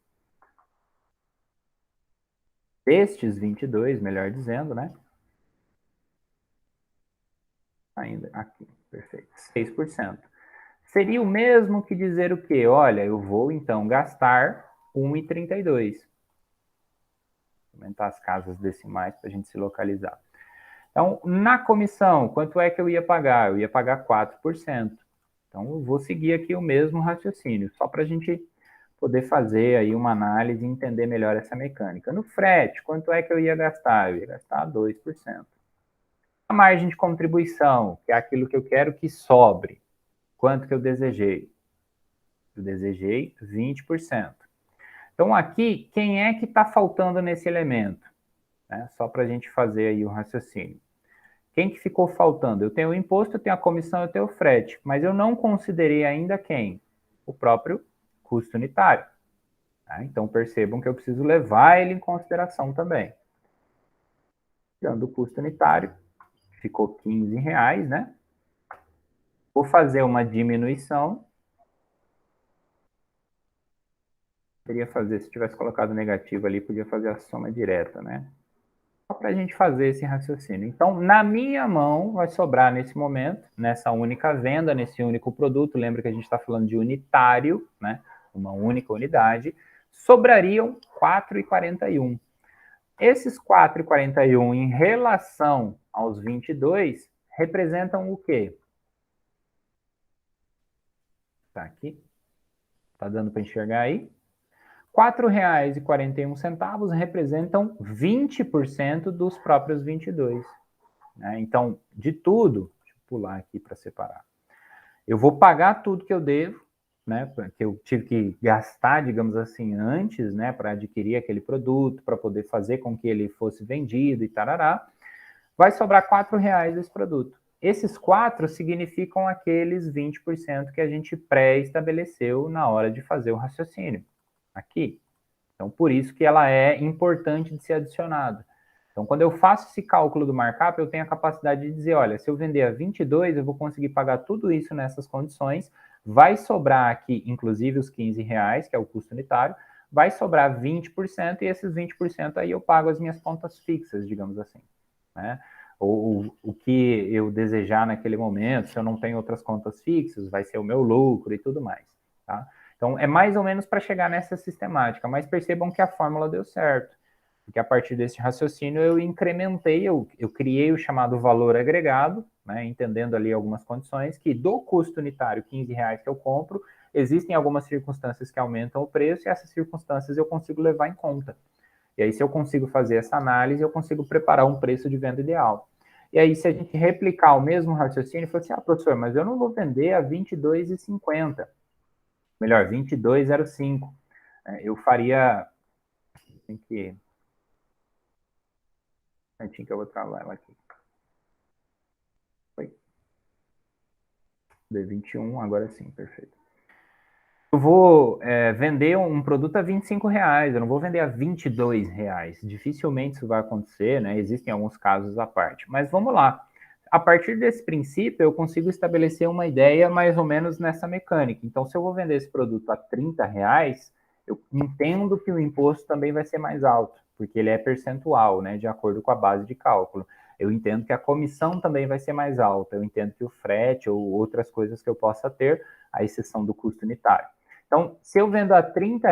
estes 22, melhor dizendo, né? Ainda aqui, perfeito, 6%. Seria o mesmo que dizer o quê? Olha, eu vou então gastar 1,32. Aumentar as casas decimais para a gente se localizar. Então, na comissão, quanto é que eu ia pagar? Eu ia pagar 4%. Então, eu vou seguir aqui o mesmo raciocínio, só para a gente poder fazer aí uma análise e entender melhor essa mecânica. No frete, quanto é que eu ia gastar? Eu ia gastar 2%. A margem de contribuição, que é aquilo que eu quero que sobre. Quanto que eu desejei? Eu desejei 20%. Então, aqui, quem é que está faltando nesse elemento? Né? Só para a gente fazer aí o raciocínio. Quem que ficou faltando? Eu tenho o imposto, eu tenho a comissão, eu tenho o frete, mas eu não considerei ainda quem? O próprio custo unitário. Tá? Então, percebam que eu preciso levar ele em consideração também. Tirando o custo unitário, ficou R$ 15, né? Vou fazer uma diminuição. Poderia fazer, se tivesse colocado negativo ali, podia fazer a soma direta, né? Só para a gente fazer esse raciocínio. Então, na minha mão, vai sobrar nesse momento, nessa única venda, nesse único produto, lembra que a gente está falando de unitário, né? Uma única unidade, sobrariam 4,41. Esses 4,41 em relação aos 22 representam o quê? Tá aqui. Tá dando para enxergar aí? R$ 4,41 representam 20% dos próprios 22. Né? Então, de tudo, deixa eu pular aqui para separar. Eu vou pagar tudo que eu devo, né? Que eu tive que gastar, digamos assim, antes, né? Para adquirir aquele produto, para poder fazer com que ele fosse vendido e tarará. Vai sobrar R$ 4 desse produto. Esses 4 significam aqueles 20% que a gente pré-estabeleceu na hora de fazer o raciocínio. Aqui. Então, por isso que ela é importante de ser adicionada. Então, quando eu faço esse cálculo do markup, eu tenho a capacidade de dizer, olha, se eu vender a 22, eu vou conseguir pagar tudo isso nessas condições, vai sobrar aqui, inclusive, os R$ 15, que é o custo unitário, vai sobrar 20%, e esses 20% aí eu pago as minhas contas fixas, digamos assim, né? Ou o que eu desejar naquele momento, se eu não tenho outras contas fixas, vai ser o meu lucro e tudo mais, tá? Então, é mais ou menos para chegar nessa sistemática, mas percebam que a fórmula deu certo, porque a partir desse raciocínio eu incrementei, eu criei o chamado valor agregado, né, entendendo ali algumas condições, que do custo unitário, R$ 15 que eu compro, existem algumas circunstâncias que aumentam o preço, e essas circunstâncias eu consigo levar em conta. E aí, se eu consigo fazer essa análise, eu consigo preparar um preço de venda ideal. E aí, se a gente replicar o mesmo raciocínio, falar assim, professor, mas eu não vou vender a R$ 22,50. Melhor, 22,05. Eu faria... Tem que... Antes que eu vou travar ela aqui. Foi. D21, agora sim, perfeito. Eu vou vender um produto a R$ 25, eu não vou vender a R$ 22. Dificilmente isso vai acontecer, né? Existem alguns casos à parte. Mas vamos lá. A partir desse princípio, eu consigo estabelecer uma ideia mais ou menos nessa mecânica. Então, se eu vou vender esse produto a R$ 30, eu entendo que o imposto também vai ser mais alto, porque ele é percentual, né? De acordo com a base de cálculo. Eu entendo que a comissão também vai ser mais alta. Eu entendo que o frete ou outras coisas que eu possa ter, a exceção do custo unitário. Então, se eu vendo a R$ 30,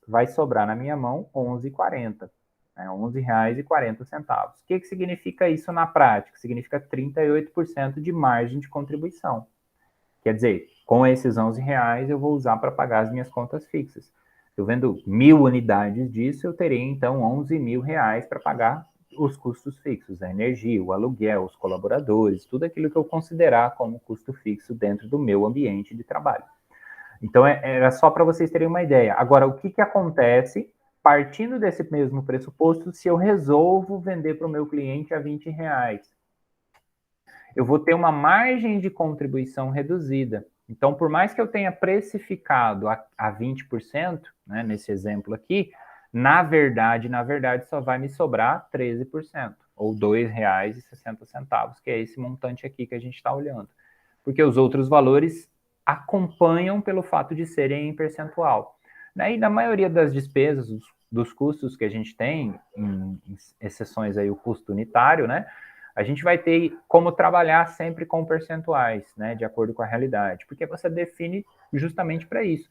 vai sobrar na minha mão R$ 11,40. R$ 11,40. O que significa isso na prática? Significa 38% de margem de contribuição. Quer dizer, com esses R$ 11 eu vou usar para pagar as minhas contas fixas. Se eu vendo 1.000 unidades disso, eu terei então R$ 11.000 para pagar os custos fixos, a energia, o aluguel, os colaboradores, tudo aquilo que eu considerar como custo fixo dentro do meu ambiente de trabalho. Então, era só para vocês terem uma ideia. Agora, o que acontece partindo desse mesmo pressuposto se eu resolvo vender para o meu cliente a R$ 20? Eu vou ter uma margem de contribuição reduzida. Então, por mais que eu tenha precificado a 20%, né, nesse exemplo aqui, na verdade, só vai me sobrar 13%, ou R$ 2,60, que é esse montante aqui que a gente está olhando. Porque os outros valores acompanham pelo fato de serem em percentual. E na maioria das despesas, dos custos que a gente tem, em exceções aí o custo unitário, né, a gente vai ter como trabalhar sempre com percentuais, né, de acordo com a realidade, porque você define justamente para isso,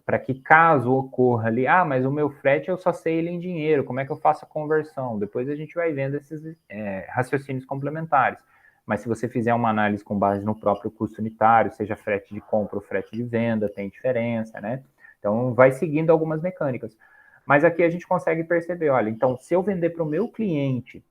para que caso ocorra ali, mas o meu frete eu só sei ele em dinheiro, como é que eu faço a conversão? Depois a gente vai vendo esses raciocínios complementares. Mas se você fizer uma análise com base no próprio custo unitário, seja frete de compra ou frete de venda, tem diferença, né? Então, vai seguindo algumas mecânicas. Mas aqui a gente consegue perceber, olha, então, se eu vender para o meu cliente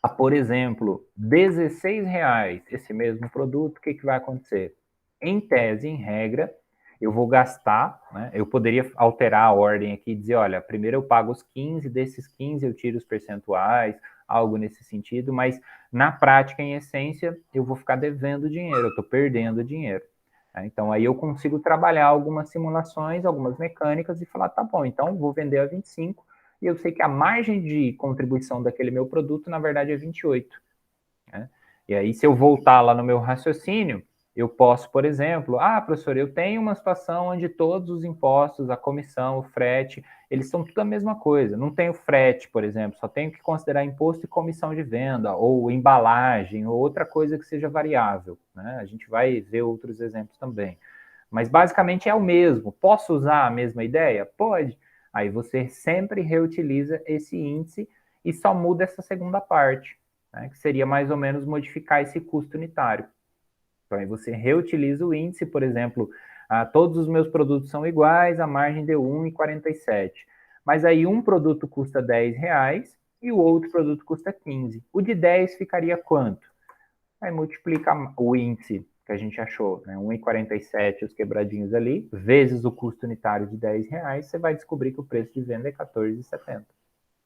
a, por exemplo, R$ 16 esse mesmo produto, o que vai acontecer? Em tese, em regra, eu vou gastar, né? Eu poderia alterar a ordem aqui e dizer, olha, primeiro eu pago os 15, desses 15 eu tiro os percentuais, algo nesse sentido, mas na prática, em essência, eu vou ficar devendo dinheiro, eu estou perdendo dinheiro. Então, aí eu consigo trabalhar algumas simulações, algumas mecânicas e falar, tá bom, então vou vender a 25 e eu sei que a margem de contribuição daquele meu produto, na verdade, é 28. Né? E aí, se eu voltar lá no meu raciocínio, eu posso, por exemplo, professor, eu tenho uma situação onde todos os impostos, a comissão, o frete, eles são tudo a mesma coisa. Não tenho frete, por exemplo, só tenho que considerar imposto e comissão de venda, ou embalagem, ou outra coisa que seja variável. Né? A gente vai ver outros exemplos também. Mas basicamente é o mesmo. Posso usar a mesma ideia? Pode. Aí você sempre reutiliza esse índice e só muda essa segunda parte, né, que seria mais ou menos modificar esse custo unitário. Então aí você reutiliza o índice, por exemplo, todos os meus produtos são iguais, a margem deu 1,47. Mas aí um produto custa R$ 10 e o outro produto custa 15. O de 10 ficaria quanto? Aí multiplica o índice que a gente achou, né, 1,47 os quebradinhos ali, vezes o custo unitário de R$ 10, você vai descobrir que o preço de venda é 14,70.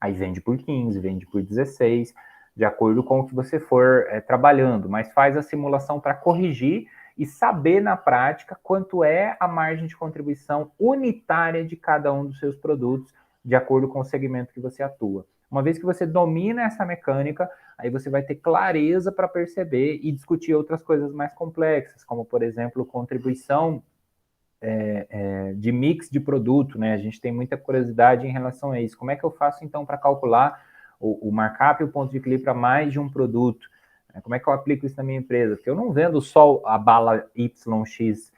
Aí vende por 15, vende por 16, de acordo com o que você for trabalhando, mas faz a simulação para corrigir e saber na prática quanto é a margem de contribuição unitária de cada um dos seus produtos, de acordo com o segmento que você atua. Uma vez que você domina essa mecânica, aí você vai ter clareza para perceber e discutir outras coisas mais complexas, como, por exemplo, contribuição de mix de produto, né? A gente tem muita curiosidade em relação a isso. Como é que eu faço, então, para calcular o markup e o ponto de equilíbrio para mais de um produto? Como é que eu aplico isso na minha empresa? Porque eu não vendo só a bala YXZ,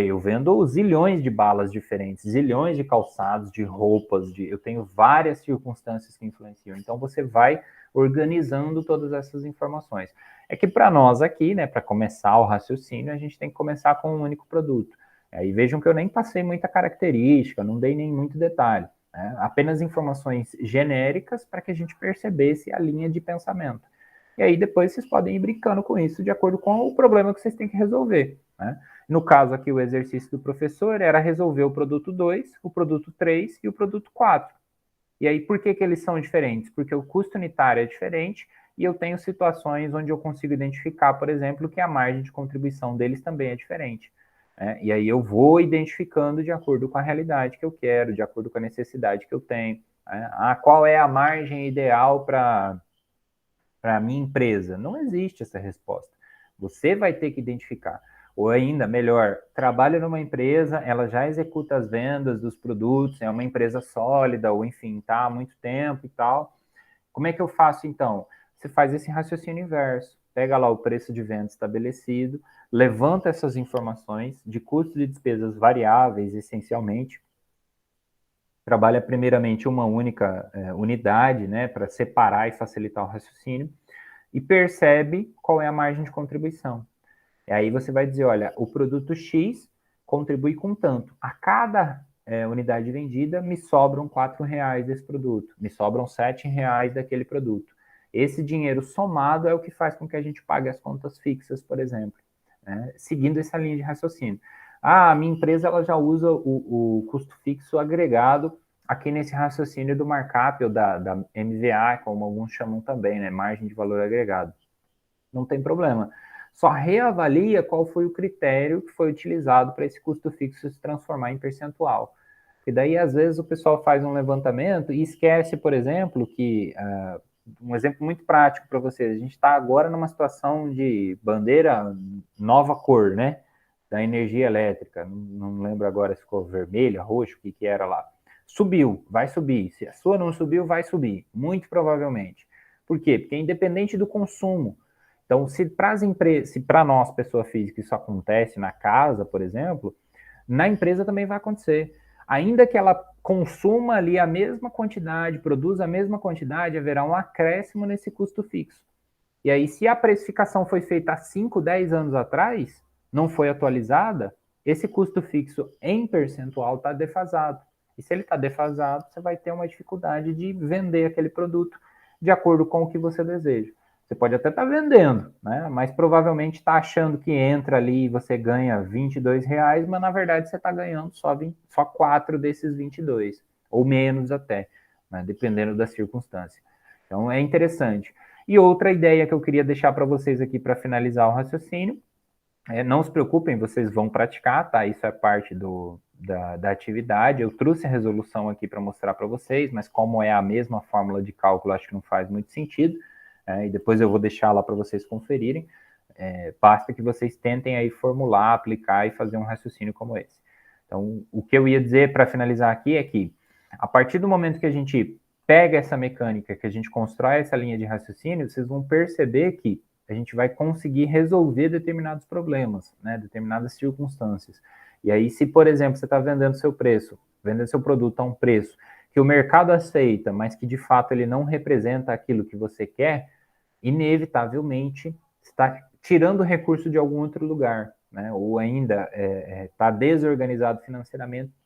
eu vendo zilhões de balas diferentes, zilhões de calçados, de roupas, eu tenho várias circunstâncias que influenciam. Então, você vai organizando todas essas informações. É que para nós aqui, né, para começar o raciocínio, a gente tem que começar com um único produto. Aí vejam que eu nem passei muita característica, não dei nem muito detalhe. Né? Apenas informações genéricas para que a gente percebesse a linha de pensamento. E aí depois vocês podem ir brincando com isso de acordo com o problema que vocês têm que resolver. Né? No caso aqui, o exercício do professor era resolver o produto 2, o produto 3 e o produto 4. E aí por que eles são diferentes? Porque o custo unitário é diferente e eu tenho situações onde eu consigo identificar, por exemplo, que a margem de contribuição deles também é diferente. né? E aí eu vou identificando de acordo com a realidade que eu quero, de acordo com a necessidade que eu tenho, né? Qual é a margem ideal para a minha empresa? Não existe essa resposta. Você vai ter que identificar. Ou ainda, melhor, trabalha numa empresa, ela já executa as vendas dos produtos, é uma empresa sólida, ou enfim, está há muito tempo e tal. Como é que eu faço, então? Você faz esse raciocínio inverso. Pega lá o preço de venda estabelecido, levanta essas informações de custos e despesas variáveis, essencialmente, trabalha primeiramente uma única unidade, né, para separar e facilitar o raciocínio, e percebe qual é a margem de contribuição. E aí você vai dizer, olha, o produto X contribui com tanto. A cada unidade vendida, me sobram R$ 4 desse produto, me sobram R$ 7 daquele produto. Esse dinheiro somado é o que faz com que a gente pague as contas fixas, por exemplo, né? Seguindo essa linha de raciocínio. A minha empresa ela já usa o custo fixo agregado aqui nesse raciocínio do markup ou da MVA, como alguns chamam também, né? Margem de valor agregado. Não tem problema. Só reavalia qual foi o critério que foi utilizado para esse custo fixo se transformar em percentual. E daí, às vezes, o pessoal faz um levantamento e esquece, por exemplo, que um exemplo muito prático para vocês, a gente está agora numa situação de bandeira nova cor, né? Da energia elétrica. Não lembro agora se ficou vermelha, roxo, o que era lá. Subiu, vai subir. Se a sua não subiu, vai subir, muito provavelmente. Por quê? Porque independente do consumo. Então, se para nós, pessoa física, isso acontece na casa, por exemplo, na empresa também vai acontecer. Ainda que ela consuma ali a mesma quantidade, produza a mesma quantidade, haverá um acréscimo nesse custo fixo. E aí, se a precificação foi feita há 5, 10 anos atrás, não foi atualizada, esse custo fixo em percentual está defasado. E se ele está defasado, você vai ter uma dificuldade de vender aquele produto de acordo com o que você deseja. Você pode até estar vendendo, né? Mas provavelmente está achando que entra ali e você ganha R$ 22, mas na verdade você está ganhando só 4 desses 22, ou menos até, né? Dependendo da circunstância. Então é interessante. E outra ideia que eu queria deixar para vocês aqui para finalizar o raciocínio, não se preocupem, vocês vão praticar, tá? Isso é parte da atividade. Eu trouxe a resolução aqui para mostrar para vocês, mas como é a mesma fórmula de cálculo, acho que não faz muito sentido. E depois eu vou deixar lá para vocês conferirem. Basta que vocês tentem aí formular, aplicar e fazer um raciocínio como esse. Então, o que eu ia dizer para finalizar aqui é que, a partir do momento que a gente pega essa mecânica, que a gente constrói essa linha de raciocínio, vocês vão perceber que a gente vai conseguir resolver determinados problemas, né, determinadas circunstâncias. E aí, se, por exemplo, você está vendendo seu produto a um preço que o mercado aceita, mas que de fato ele não representa aquilo que você quer, inevitavelmente está tirando recurso de algum outro lugar, né? Ou ainda está desorganizado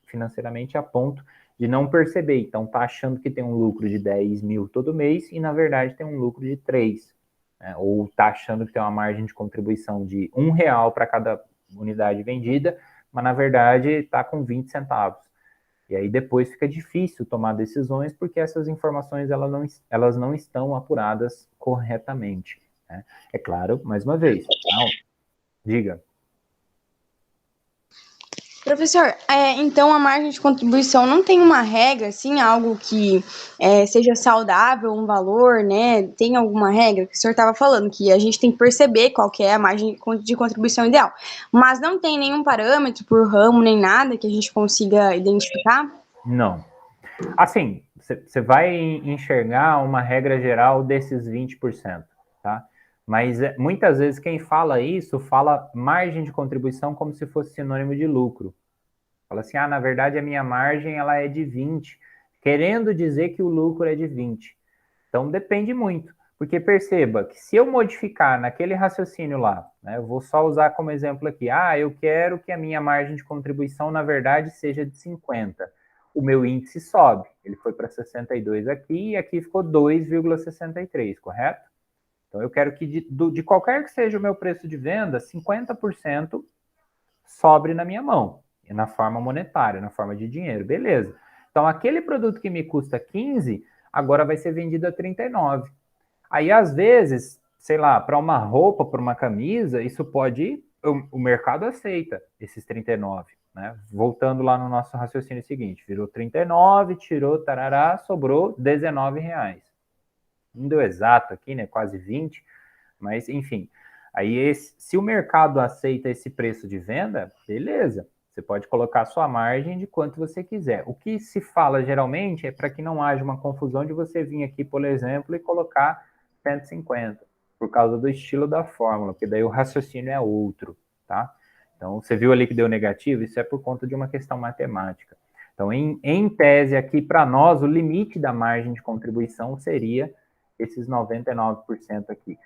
financeiramente a ponto de não perceber. Então está achando que tem um lucro de 10 mil todo mês e na verdade tem um lucro de 3. Né? Ou está achando que tem uma margem de contribuição de R$ 1 para cada unidade vendida, mas na verdade está com 20 centavos. E aí depois fica difícil tomar decisões porque essas informações elas não estão apuradas corretamente, né? É claro, mais uma vez, não, diga. Professor, então a margem de contribuição não tem uma regra, assim, algo que seja saudável, um valor, né? Tem alguma regra que o senhor estava falando, que a gente tem que perceber qual que é a margem de contribuição ideal, mas não tem nenhum parâmetro por ramo, nem nada que a gente consiga identificar? Não. Assim, você vai enxergar uma regra geral desses 20%, tá? Mas muitas vezes quem fala isso, fala margem de contribuição como se fosse sinônimo de lucro. Fala assim, na verdade a minha margem ela é de 20, querendo dizer que o lucro é de 20. Então depende muito, porque perceba que se eu modificar naquele raciocínio lá, né, eu vou só usar como exemplo aqui, eu quero que a minha margem de contribuição na verdade seja de 50. O meu índice sobe, ele foi para 62 aqui e aqui ficou 2,63, correto? Então eu quero que de qualquer que seja o meu preço de venda, 50% sobre na minha mão, na forma monetária, na forma de dinheiro, beleza. Então aquele produto que me custa 15, agora vai ser vendido a 39. Aí às vezes, sei lá, para uma roupa, para uma camisa, isso pode o mercado aceita esses 39, né? Voltando lá no nosso raciocínio seguinte, virou 39, tirou, tarará, sobrou R$19. Não deu exato aqui, né? Quase 20, mas enfim. Aí, se o mercado aceita esse preço de venda, beleza. Você pode colocar a sua margem de quanto você quiser. O que se fala geralmente é para que não haja uma confusão de você vir aqui, por exemplo, e colocar 150, por causa do estilo da fórmula, porque daí o raciocínio é outro, tá? Então, você viu ali que deu negativo, isso é por conta de uma questão matemática. Então, em tese aqui, para nós, o limite da margem de contribuição seria esses 99% aqui.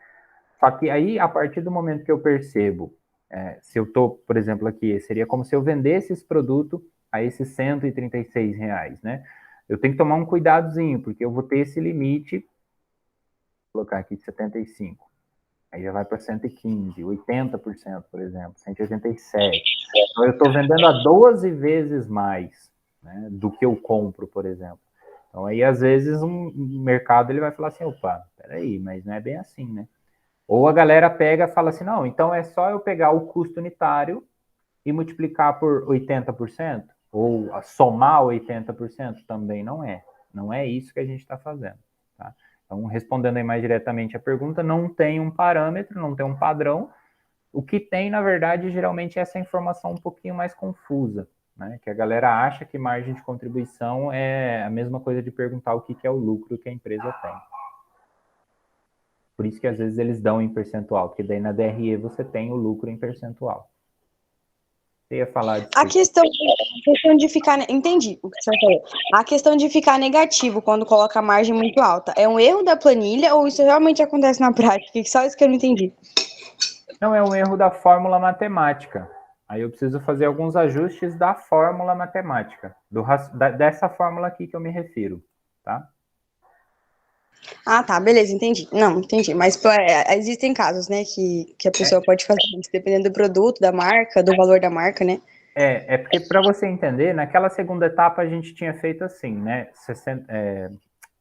Só que aí, a partir do momento que eu percebo, se eu estou, por exemplo, aqui, seria como se eu vendesse esse produto a esses R$136, né? Eu tenho que tomar um cuidadozinho, porque eu vou ter esse limite, vou colocar aqui de 75, aí já vai para 115, 80%, por exemplo, 187. Então, eu estou vendendo a 12 vezes mais, né, do que eu compro, por exemplo. Então, aí, às vezes, um mercado ele vai falar assim, opa, peraí, mas não é bem assim, né? Ou a galera pega e fala assim, não, então é só eu pegar o custo unitário e multiplicar por 80%, ou somar 80%, também não é. Não é isso que a gente está fazendo. Tá? Então, respondendo aí mais diretamente a pergunta, não tem um parâmetro, não tem um padrão. O que tem, na verdade, geralmente é essa informação um pouquinho mais confusa, né? Que a galera acha que margem de contribuição é a mesma coisa de perguntar o que é o lucro que a empresa tem. Por isso que às vezes eles dão em percentual, porque daí na DRE você tem o lucro em percentual. Você ia falar disso. A questão de ficar... Entendi o que você falou. A questão de ficar negativo quando coloca a margem muito alta, é um erro da planilha ou isso realmente acontece na prática? Só isso que eu não entendi. Não, é um erro da fórmula matemática. Aí eu preciso fazer alguns ajustes da fórmula matemática, dessa fórmula aqui que eu me refiro, tá? Ah, tá, beleza, entendi. Não, entendi. Mas existem casos, né, que a pessoa pode fazer isso, dependendo do produto, da marca, do valor da marca, né? É porque para você entender, naquela segunda etapa a gente tinha feito assim, né?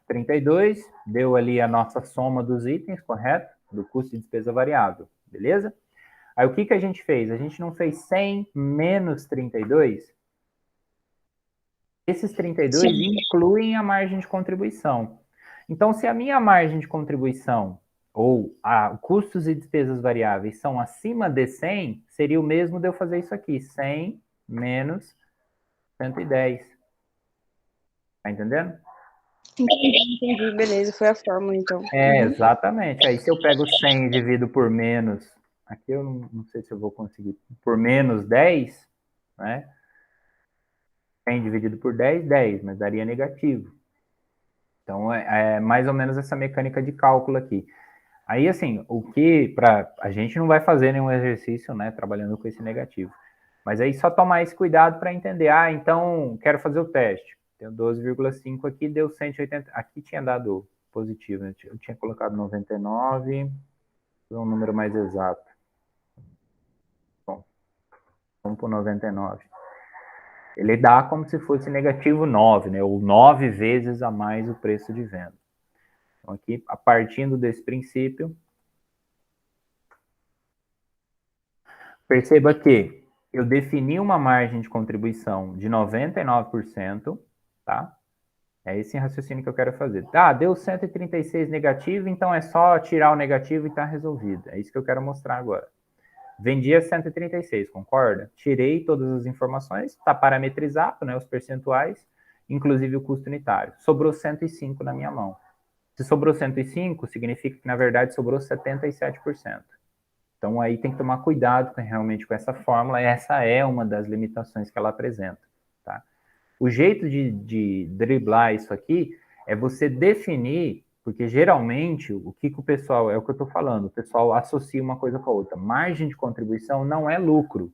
32, deu ali a nossa soma dos itens, correto? Do custo de despesa variável, beleza? Aí o que a gente fez? A gente não fez 100 menos 32? Esses 32 incluem a margem de contribuição. Então, se a minha margem de contribuição ou custos e despesas variáveis são acima de 100, seria o mesmo de eu fazer isso aqui, 100 menos 110. Tá entendendo? Entendi, beleza, foi a fórmula, então. Exatamente. Aí se eu pego 100 e divido por menos, aqui eu não sei se eu vou conseguir, por menos 10, né? 100 dividido por 10, 10, mas daria negativo. Então, é mais ou menos essa mecânica de cálculo aqui. Aí, assim, a gente não vai fazer nenhum exercício, né, trabalhando com esse negativo. Mas aí só tomar esse cuidado para entender, então, quero fazer o teste. Tenho 12,5 aqui, deu 180, aqui tinha dado positivo, né? Eu tinha colocado 99, foi um número mais exato. Bom, vamos para 99. Ele dá como se fosse negativo 9, né, ou 9 vezes a mais o preço de venda. Então, aqui, a partindo desse princípio, perceba que eu defini uma margem de contribuição de 99%, tá? É esse raciocínio que eu quero fazer. Deu 136 negativo, então é só tirar o negativo e tá resolvido. É isso que eu quero mostrar agora. Vendi a 136, concorda? Tirei todas as informações, está parametrizado, né, os percentuais, inclusive o custo unitário. Sobrou 105 na minha mão. Se sobrou 105, significa que, na verdade, sobrou 77%. Então, aí tem que tomar cuidado realmente com essa fórmula, e essa é uma das limitações que ela apresenta. Tá? O jeito de driblar isso aqui é você definir, porque geralmente o que o pessoal, é o que eu estou falando, o pessoal associa uma coisa com a outra. Margem de contribuição não é lucro.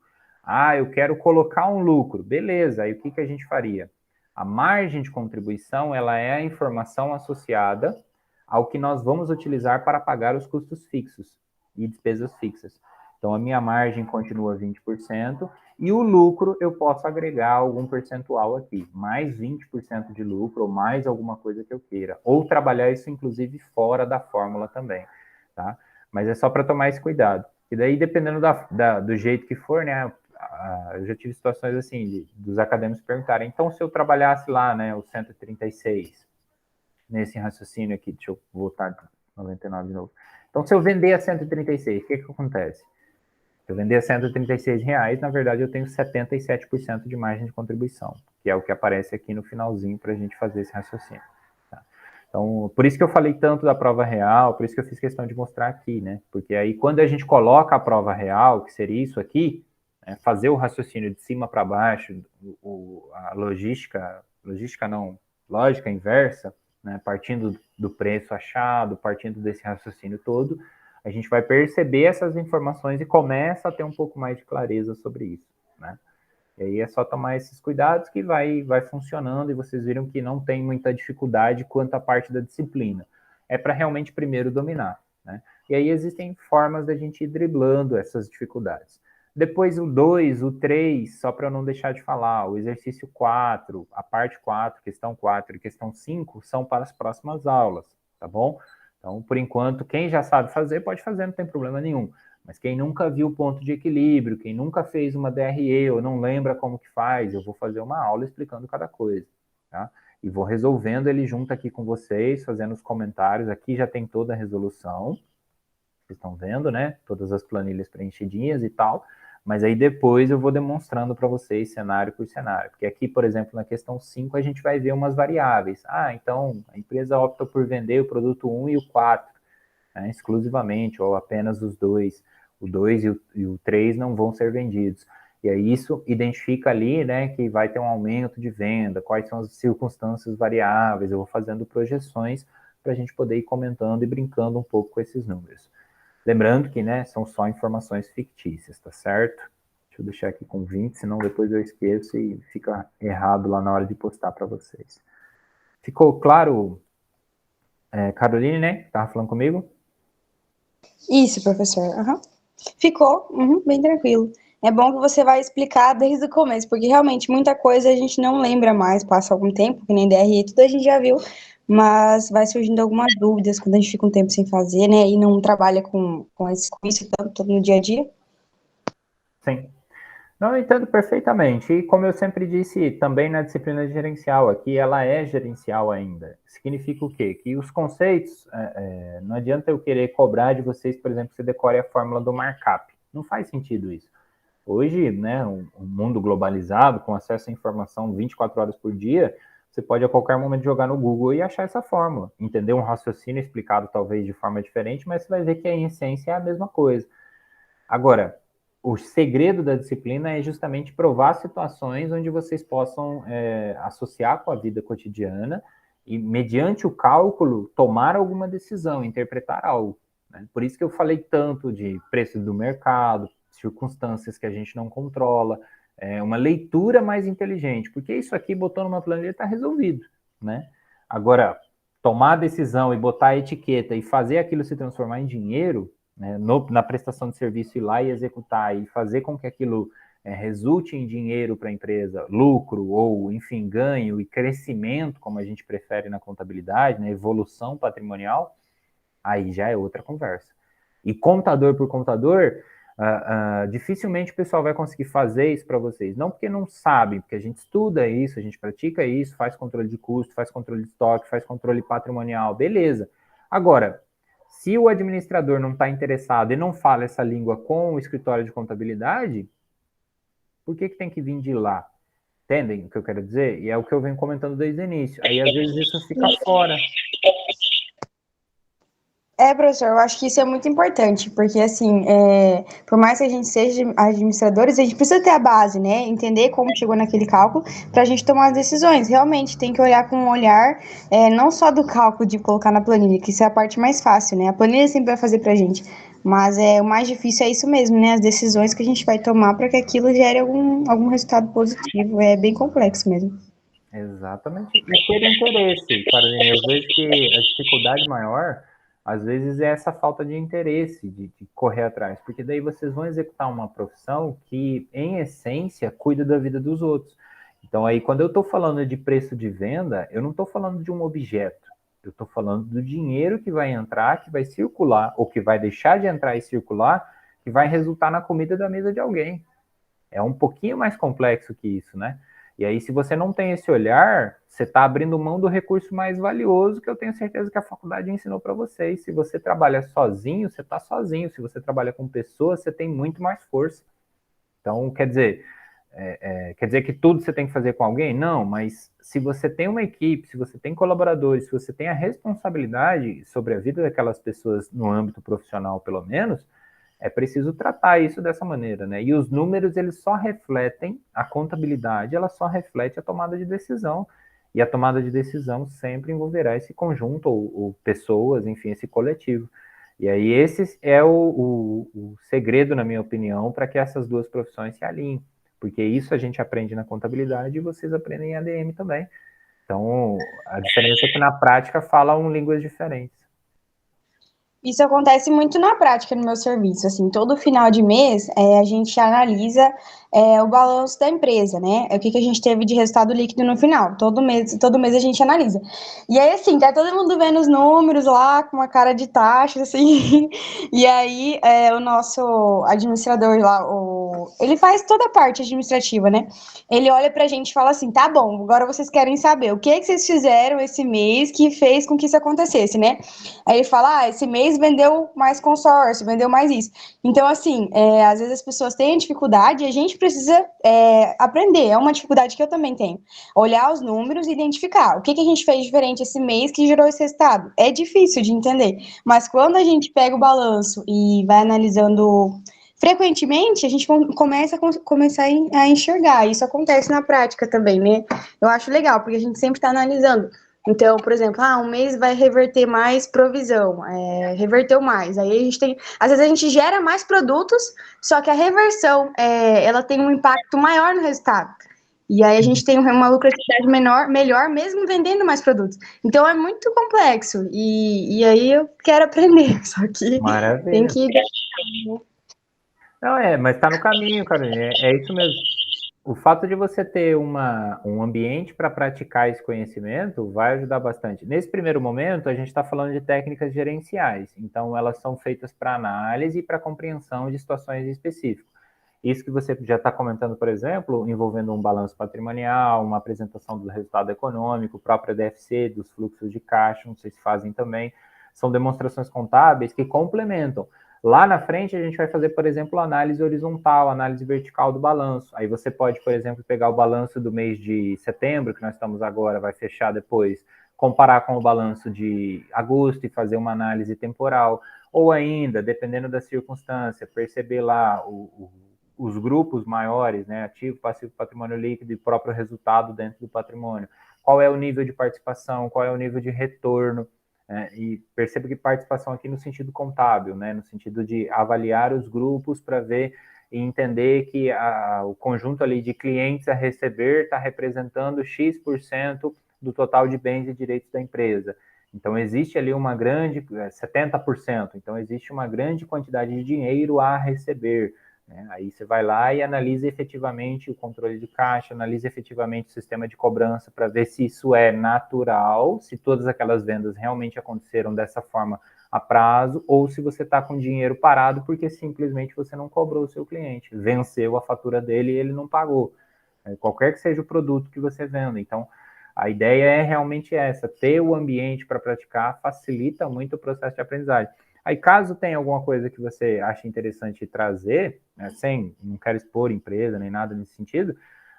Eu quero colocar um lucro. Beleza, aí o que a gente faria? A margem de contribuição, ela é a informação associada ao que nós vamos utilizar para pagar os custos fixos e despesas fixas. Então, a minha margem continua 20%, e o lucro eu posso agregar algum percentual aqui, mais 20% de lucro, ou mais alguma coisa que eu queira. Ou trabalhar isso, inclusive, fora da fórmula também, tá? Mas é só para tomar esse cuidado. E daí, dependendo do jeito que for, né, eu já tive situações assim, dos acadêmicos perguntarem, então se eu trabalhasse lá, né, o 136, nesse raciocínio aqui, deixa eu voltar 99 de novo. Então, se eu vender a 136, o que acontece? Se eu vender a 136 reais, na verdade eu tenho 77% de margem de contribuição, que é o que aparece aqui no finalzinho para a gente fazer esse raciocínio. Tá? Então, por isso que eu falei tanto da prova real, por isso que eu fiz questão de mostrar aqui, né? Porque aí, quando a gente coloca a prova real, que seria isso aqui, né, fazer o raciocínio de cima para baixo, a lógica inversa, né, partindo do preço achado, partindo desse raciocínio todo, a gente vai perceber essas informações e começa a ter um pouco mais de clareza sobre isso, né? E aí é só tomar esses cuidados que vai funcionando, e vocês viram que não tem muita dificuldade quanto à parte da disciplina. É para realmente primeiro dominar, né? E aí existem formas da gente ir driblando essas dificuldades. Depois o 2, o 3, só para eu não deixar de falar, o exercício 4, a parte 4, questão 4 e questão 5 são para as próximas aulas, tá bom? Então, por enquanto, quem já sabe fazer, pode fazer, não tem problema nenhum. Mas quem nunca viu o ponto de equilíbrio, quem nunca fez uma DRE ou não lembra como que faz, eu vou fazer uma aula explicando cada coisa, tá? E vou resolvendo ele junto aqui com vocês, fazendo os comentários. Aqui já tem toda a resolução, vocês estão vendo, né? Todas as planilhas preenchidinhas e tal. Mas aí depois eu vou demonstrando para vocês cenário por cenário. Porque aqui, por exemplo, na questão 5, a gente vai ver umas variáveis. Ah, então a empresa opta por vender o produto 1 e o 4, né, exclusivamente, ou apenas os dois. O 2 e o 3 não vão ser vendidos. E aí isso identifica ali, né, que vai ter um aumento de venda, quais são as circunstâncias variáveis. Eu vou fazendo projeções para a gente poder ir comentando e brincando um pouco com esses números. Lembrando que, né, são só informações fictícias, tá certo? Deixa eu deixar aqui com 20, senão depois eu esqueço e fica errado lá na hora de postar para vocês. Ficou claro, Caroline, né? Estava falando comigo? Isso, professor. Uhum. Ficou bem tranquilo. É bom que você vai explicar desde o começo, porque realmente muita coisa a gente não lembra mais, passa algum tempo, que nem DRE, tudo a gente já viu, mas vai surgindo algumas dúvidas quando a gente fica um tempo sem fazer, né, e não trabalha com isso tanto no dia a dia. Sim. Não, eu entendo perfeitamente. E como eu sempre disse, também na disciplina gerencial, aqui ela é gerencial ainda. Significa o quê? Que os conceitos, não adianta eu querer cobrar de vocês, por exemplo, que você decore a fórmula do markup. Não faz sentido isso. Hoje, né, um mundo globalizado, com acesso à informação 24 horas por dia, você pode a qualquer momento jogar no Google e achar essa fórmula. Entender um raciocínio explicado talvez de forma diferente, mas você vai ver que em essência é a mesma coisa. Agora, o segredo da disciplina é justamente provar situações onde vocês possam associar com a vida cotidiana e, mediante o cálculo, tomar alguma decisão, interpretar algo, né? Por isso que eu falei tanto de preço do mercado, circunstâncias que a gente não controla, uma leitura mais inteligente, porque isso aqui, botou numa planilha, está resolvido, né? Agora, tomar a decisão e botar a etiqueta e fazer aquilo se transformar em dinheiro, né, na prestação de serviço, ir lá e executar e fazer com que aquilo resulte em dinheiro para a empresa, lucro ou, enfim, ganho e crescimento, como a gente prefere na contabilidade, né, evolução patrimonial, aí já é outra conversa. E contador por contador, dificilmente o pessoal vai conseguir fazer isso para vocês. Não porque não sabe, porque a gente estuda isso, a gente pratica isso, faz controle de custo, faz controle de estoque, faz controle patrimonial, beleza. Agora, se o administrador não está interessado e não fala essa língua com o escritório de contabilidade, por que tem que vir de lá? Entendem o que eu quero dizer? E é o que eu venho comentando desde o início. Aí, às vezes, isso fica fora. Professor, eu acho que isso é muito importante, porque, assim, por mais que a gente seja administradores, a gente precisa ter a base, né? Entender como chegou naquele cálculo para a gente tomar as decisões. Realmente, tem que olhar com um olhar, não só do cálculo de colocar na planilha, que isso é a parte mais fácil, né? A planilha sempre vai fazer para a gente, mas o mais difícil é isso mesmo, né? As decisões que a gente vai tomar para que aquilo gere algum resultado positivo. É bem complexo mesmo. Exatamente. E ter interesse, Carolina. Eu vejo que a dificuldade maior, às vezes, é essa falta de interesse, de correr atrás. Porque daí vocês vão executar uma profissão que, em essência, cuida da vida dos outros. Então, aí, quando eu estou falando de preço de venda, eu não estou falando de um objeto. Eu estou falando do dinheiro que vai entrar, que vai circular, ou que vai deixar de entrar e circular, que vai resultar na comida da mesa de alguém. É um pouquinho mais complexo que isso, né? E aí, se você não tem esse olhar, você está abrindo mão do recurso mais valioso que eu tenho certeza que a faculdade ensinou para vocês. Se você trabalha sozinho, você está sozinho. Se você trabalha com pessoas, você tem muito mais força. Então, quer dizer que tudo você tem que fazer com alguém? Não, mas se você tem uma equipe, se você tem colaboradores, se você tem a responsabilidade sobre a vida daquelas pessoas no âmbito profissional, pelo menos, é preciso tratar isso dessa maneira, né? E os números, eles só refletem, a contabilidade, ela só reflete a tomada de decisão. E a tomada de decisão sempre envolverá esse conjunto, ou pessoas, enfim, esse coletivo. E aí esse é o segredo, na minha opinião, para que essas duas profissões se alinhem. Porque isso a gente aprende na contabilidade e vocês aprendem em ADM também. Então, a diferença é que na prática falam línguas diferentes. Isso acontece muito na prática no meu serviço, assim, todo final de mês a gente analisa o balanço da empresa, né? O que a gente teve de resultado líquido no final. Todo mês a gente analisa. E aí, assim, tá todo mundo vendo os números lá com uma cara de taxa, assim. E aí, o nosso administrador lá, ele faz toda a parte administrativa, né? Ele olha pra gente e fala assim: tá bom, agora vocês querem saber o que vocês fizeram esse mês que fez com que isso acontecesse, né? Aí ele fala: esse mês vendeu mais consórcio, vendeu mais isso. Então, assim, às vezes as pessoas têm dificuldade e a gente precisa aprender. É uma dificuldade que eu também tenho. Olhar os números e identificar o que a gente fez diferente esse mês que gerou esse resultado. É difícil de entender, mas quando a gente pega o balanço e vai analisando frequentemente, a gente começa a enxergar. Isso acontece na prática também, né? Eu acho legal, porque a gente sempre está analisando. Então, por exemplo, um mês vai reverter mais provisão, reverteu mais. Aí a gente tem, às vezes a gente gera mais produtos, só que a reversão, ela tem um impacto maior no resultado. E aí a gente tem uma lucratividade melhor, mesmo vendendo mais produtos. Então é muito complexo. E aí eu quero aprender, só que Maravilha. tem que... Não, mas está no caminho, Carolina. É isso mesmo. O fato de você ter um ambiente para praticar esse conhecimento vai ajudar bastante. Nesse primeiro momento, a gente está falando de técnicas gerenciais. Então, elas são feitas para análise e para compreensão de situações específicas. Isso que você já está comentando, por exemplo, envolvendo um balanço patrimonial, uma apresentação do resultado econômico, própria DFC, dos fluxos de caixa, não sei se fazem também, são demonstrações contábeis que complementam. Lá na frente, a gente vai fazer, por exemplo, análise horizontal, análise vertical do balanço. Aí você pode, por exemplo, pegar o balanço do mês de setembro, que nós estamos agora, vai fechar depois, comparar com o balanço de agosto e fazer uma análise temporal. Ou ainda, dependendo da circunstância, perceber lá os grupos maiores, né, ativo, passivo, patrimônio líquido e próprio resultado dentro do patrimônio. Qual é o nível de participação, qual é o nível de retorno, e perceba que participação aqui no sentido contábil, né, no sentido de avaliar os grupos para ver e entender que o conjunto ali de clientes a receber está representando X% do total de bens e direitos da empresa. Então, existe ali uma grande, 70%, então existe uma grande quantidade de dinheiro a receber. Aí você vai lá e analisa efetivamente o controle de caixa, analisa efetivamente o sistema de cobrança para ver se isso é natural, se todas aquelas vendas realmente aconteceram dessa forma a prazo, ou se você está com dinheiro parado porque simplesmente você não cobrou o seu cliente, venceu a fatura dele e ele não pagou, qualquer que seja o produto que você venda. Então, a ideia é realmente essa, ter o ambiente para praticar facilita muito o processo de aprendizagem. Aí, caso tenha alguma coisa que você ache interessante trazer, não quero expor empresa nem nada nesse sentido,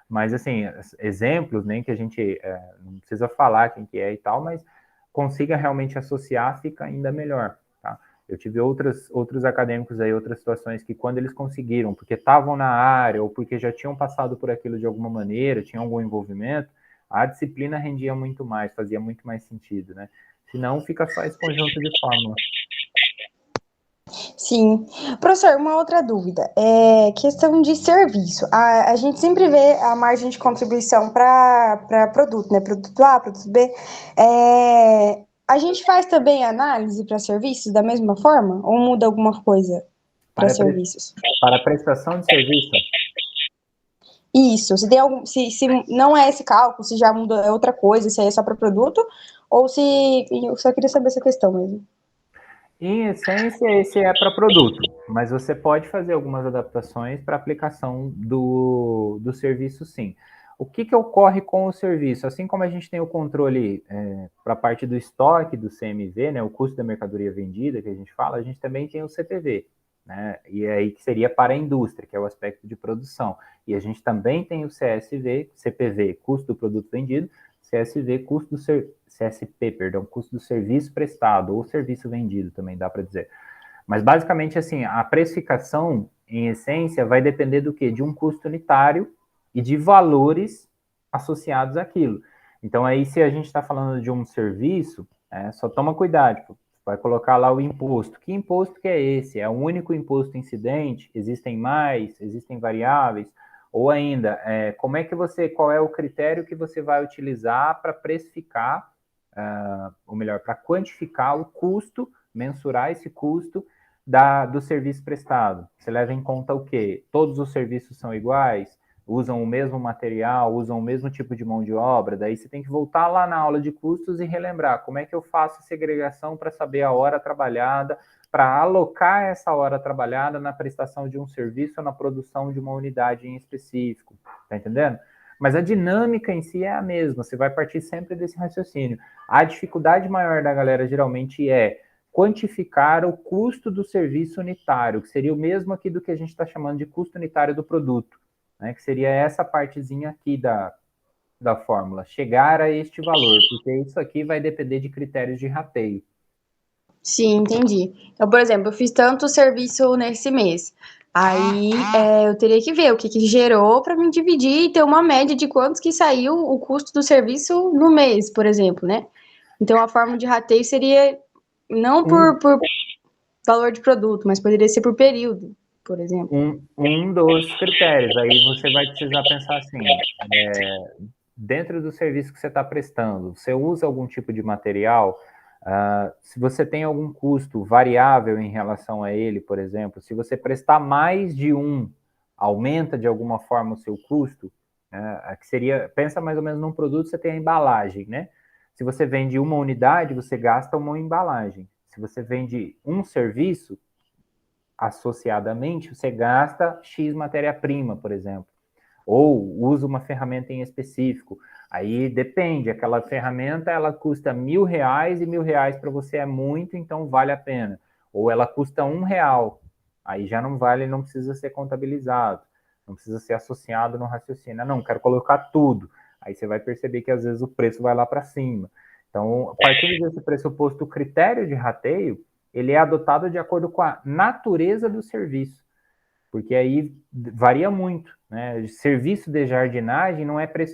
mas, assim, exemplos, nem que a gente não precisa falar quem que é e tal, mas consiga realmente associar, fica ainda melhor, tá? Eu tive outros acadêmicos aí, outras situações que quando eles conseguiram, porque estavam na área ou porque já tinham passado por aquilo de alguma maneira, tinham algum envolvimento, a disciplina rendia muito mais, fazia muito mais sentido, né? Senão fica só esse conjunto de fórmulas. Sim. Professor, uma outra dúvida. Questão de serviço. A gente sempre vê a margem de contribuição para produto, né? Produto A, produto B. A gente faz também análise para serviços da mesma forma? Ou muda alguma coisa para serviços? Para prestação de serviço? Isso. Se não é esse cálculo, se já muda, é outra coisa, se é só para produto, ou se... Eu só queria saber essa questão mesmo. Em essência, esse é para produto, mas você pode fazer algumas adaptações para aplicação do serviço, sim. O que ocorre com o serviço? Assim como a gente tem o controle para a parte do estoque, do CMV, né, o custo da mercadoria vendida, que a gente fala, a gente também tem o CPV, né, e aí que seria para a indústria, que é o aspecto de produção. E a gente também tem o CPV, custo do produto vendido, CSV, CSP, perdão, custo do serviço prestado ou serviço vendido, também dá para dizer. Mas basicamente assim, a precificação, em essência, vai depender do quê? De um custo unitário e de valores associados àquilo. Então aí, se a gente está falando de um serviço, só toma cuidado, vai colocar lá o imposto. Que imposto que é esse? É um único imposto incidente? Existem mais? Existem variáveis? Ou ainda, qual é o critério que você vai utilizar para precificar, ou melhor, para quantificar o custo, mensurar esse custo do serviço prestado? Você leva em conta o quê? Todos os serviços são iguais? Usam o mesmo material, usam o mesmo tipo de mão de obra? Daí você tem que voltar lá na aula de custos e relembrar como é que eu faço a segregação para saber a hora trabalhada, para alocar essa hora trabalhada na prestação de um serviço ou na produção de uma unidade em específico, tá entendendo? Mas a dinâmica em si é a mesma, você vai partir sempre desse raciocínio. A dificuldade maior da galera geralmente é quantificar o custo do serviço unitário, que seria o mesmo aqui do que a gente está chamando de custo unitário do produto, né? Que seria essa partezinha aqui da fórmula, chegar a este valor, porque isso aqui vai depender de critérios de rateio. Sim, entendi. Então, por exemplo, eu fiz tanto serviço nesse mês. Aí eu teria que ver o que gerou para me dividir e ter uma média de quantos que saiu o custo do serviço no mês, por exemplo, né? Então a forma de rateio seria não por valor de produto, mas poderia ser por período, por exemplo. Um dos critérios. Aí você vai precisar pensar assim, dentro do serviço que você está prestando, você usa algum tipo de material? Se você tem algum custo variável em relação a ele, por exemplo, se você prestar mais de aumenta de alguma forma o seu custo, que seria, pensa mais ou menos num produto, você tem a embalagem, né? Se você vende uma unidade, você gasta uma embalagem. Se você vende um serviço, associadamente, você gasta X matéria-prima, por exemplo, ou usa uma ferramenta em específico. Aí depende, aquela ferramenta ela custa R$1.000 e R$1.000 para você é muito, então vale a pena. Ou ela custa R$1, aí já não vale, não precisa ser contabilizado, não precisa ser associado no raciocínio. Não, quero colocar tudo. Aí você vai perceber que às vezes o preço vai lá para cima. Então, a partir desse pressuposto, o critério de rateio, ele é adotado de acordo com a natureza do serviço, porque aí varia muito, né? Serviço de jardinagem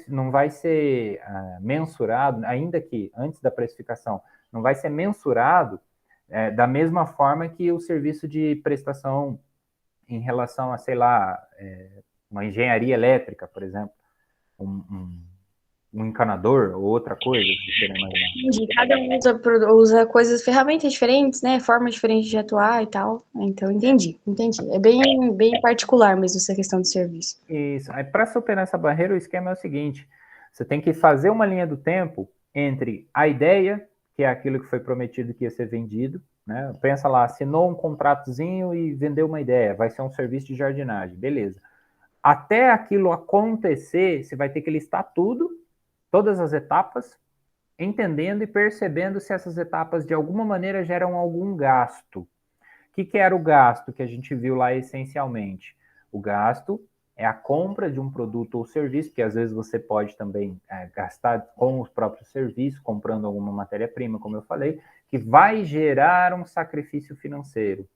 não vai ser mensurado, ainda que antes da precificação, não vai ser mensurado da mesma forma que o serviço de prestação em relação a, sei lá, uma engenharia elétrica, por exemplo, um encanador ou outra coisa que você não imagina. Cada um usa coisas, ferramentas diferentes, né? Formas diferentes de atuar e tal. Então, entendi. É bem particular mesmo essa questão de serviço. Isso. Aí, para superar essa barreira, o esquema é o seguinte: você tem que fazer uma linha do tempo entre a ideia, que é aquilo que foi prometido que ia ser vendido, né? Pensa lá, assinou um contratozinho e vendeu uma ideia, vai ser um serviço de jardinagem, beleza. Até aquilo acontecer, você vai ter que listar tudo, todas as etapas, entendendo e percebendo se essas etapas de alguma maneira geram algum gasto. O que era o gasto que a gente viu lá essencialmente? O gasto é a compra de um produto ou serviço, que às vezes você pode também gastar com os próprios serviços, comprando alguma matéria-prima, como eu falei, que vai gerar um sacrifício financeiro.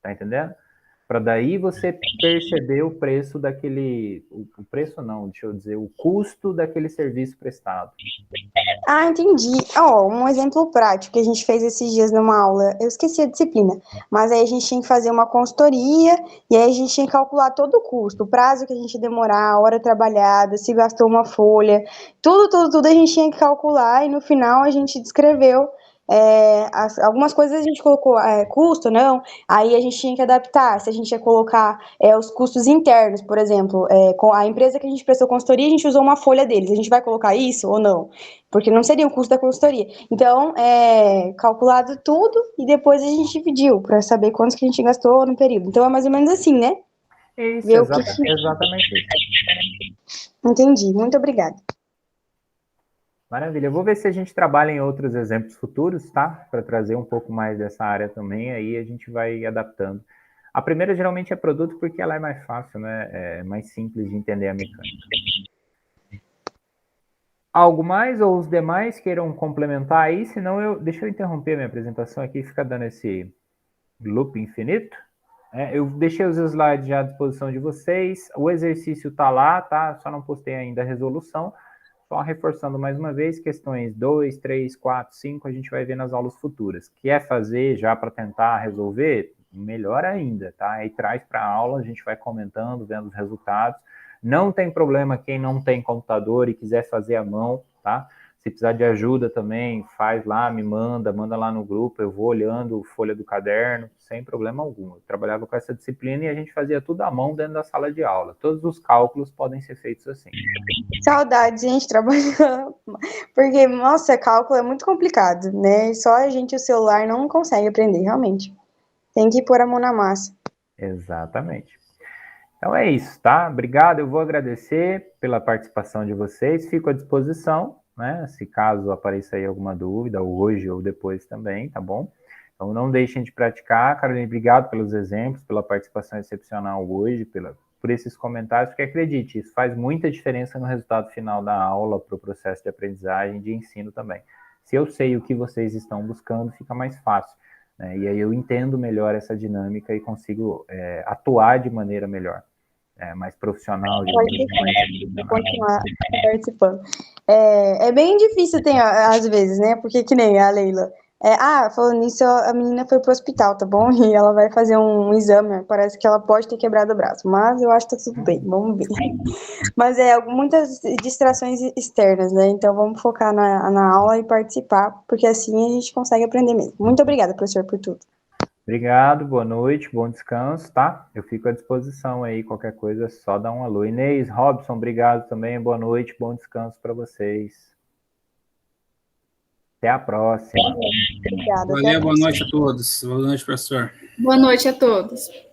Tá entendendo? Para daí você perceber o preço daquele... O preço não, deixa eu dizer, o custo daquele serviço prestado. Ah, entendi. Um exemplo prático que a gente fez esses dias numa aula, eu esqueci a disciplina, mas aí a gente tinha que fazer uma consultoria e aí a gente tinha que calcular todo o custo, o prazo que a gente ia demorar, a hora trabalhada, se gastou uma folha, tudo a gente tinha que calcular e no final a gente descreveu algumas coisas a gente colocou custo, não, aí a gente tinha que adaptar, se a gente ia colocar os custos internos, por exemplo, com a empresa que a gente prestou consultoria, a gente usou uma folha deles, a gente vai colocar isso ou não? Porque não seria o custo da consultoria. Então, calculado tudo e depois a gente dividiu para saber quanto que a gente gastou no período. Então, é mais ou menos assim, né? Isso, exatamente isso. Entendi, muito obrigada. Maravilha. Eu vou ver se a gente trabalha em outros exemplos futuros, tá? Para trazer um pouco mais dessa área também, aí a gente vai adaptando. A primeira geralmente é produto porque ela é mais fácil, né? É mais simples de entender a mecânica. Algo mais ou os demais queiram complementar aí? Senão deixa eu interromper minha apresentação aqui, fica dando esse loop infinito. Eu deixei os slides já à disposição de vocês. O exercício está lá, tá? Só não postei ainda a resolução. Só reforçando mais uma vez, questões 2, 3, 4, 5, a gente vai ver nas aulas futuras. Quer fazer já para tentar resolver? Melhor ainda, tá? Aí traz para a aula, a gente vai comentando, vendo os resultados. Não tem problema quem não tem computador e quiser fazer à mão, tá? Se precisar de ajuda também, faz lá, me manda lá no grupo, eu vou olhando folha do caderno, sem problema algum. Eu trabalhava com essa disciplina e a gente fazia tudo à mão dentro da sala de aula. Todos os cálculos podem ser feitos assim. Saudades, gente, trabalhando. Porque, nossa, cálculo é muito complicado, né? Só a gente, o celular, não consegue aprender, realmente. Tem que pôr a mão na massa. Exatamente. Então é isso, tá? Obrigado, eu vou agradecer pela participação de vocês, fico à disposição, né? Se caso apareça aí alguma dúvida, hoje ou depois também, tá bom? Então não deixem de praticar. Carolina, obrigado pelos exemplos, pela participação excepcional hoje, por esses comentários, porque acredite, isso faz muita diferença no resultado final da aula, para o processo de aprendizagem, de ensino também. Se eu sei o que vocês estão buscando, fica mais fácil, né? E aí eu entendo melhor essa dinâmica e consigo atuar de maneira melhor. Mais profissional. Pode continuar participando. É bem difícil, às vezes, né? Porque que nem a Leila. Falando nisso, a menina foi pro hospital, tá bom? E ela vai fazer um exame, parece que ela pode ter quebrado o braço, mas eu acho que tá tudo bem, vamos ver. Mas muitas distrações externas, né? Então vamos focar na aula e participar, porque assim a gente consegue aprender mesmo. Muito obrigada, professor, por tudo. Obrigado, boa noite, bom descanso, tá? Eu fico à disposição aí, qualquer coisa é só dar um alô. Inês, Robson, obrigado também, boa noite, bom descanso para vocês. Até a próxima. Obrigada. Valeu, boa noite a todos. Boa noite, professor. Boa noite a todos.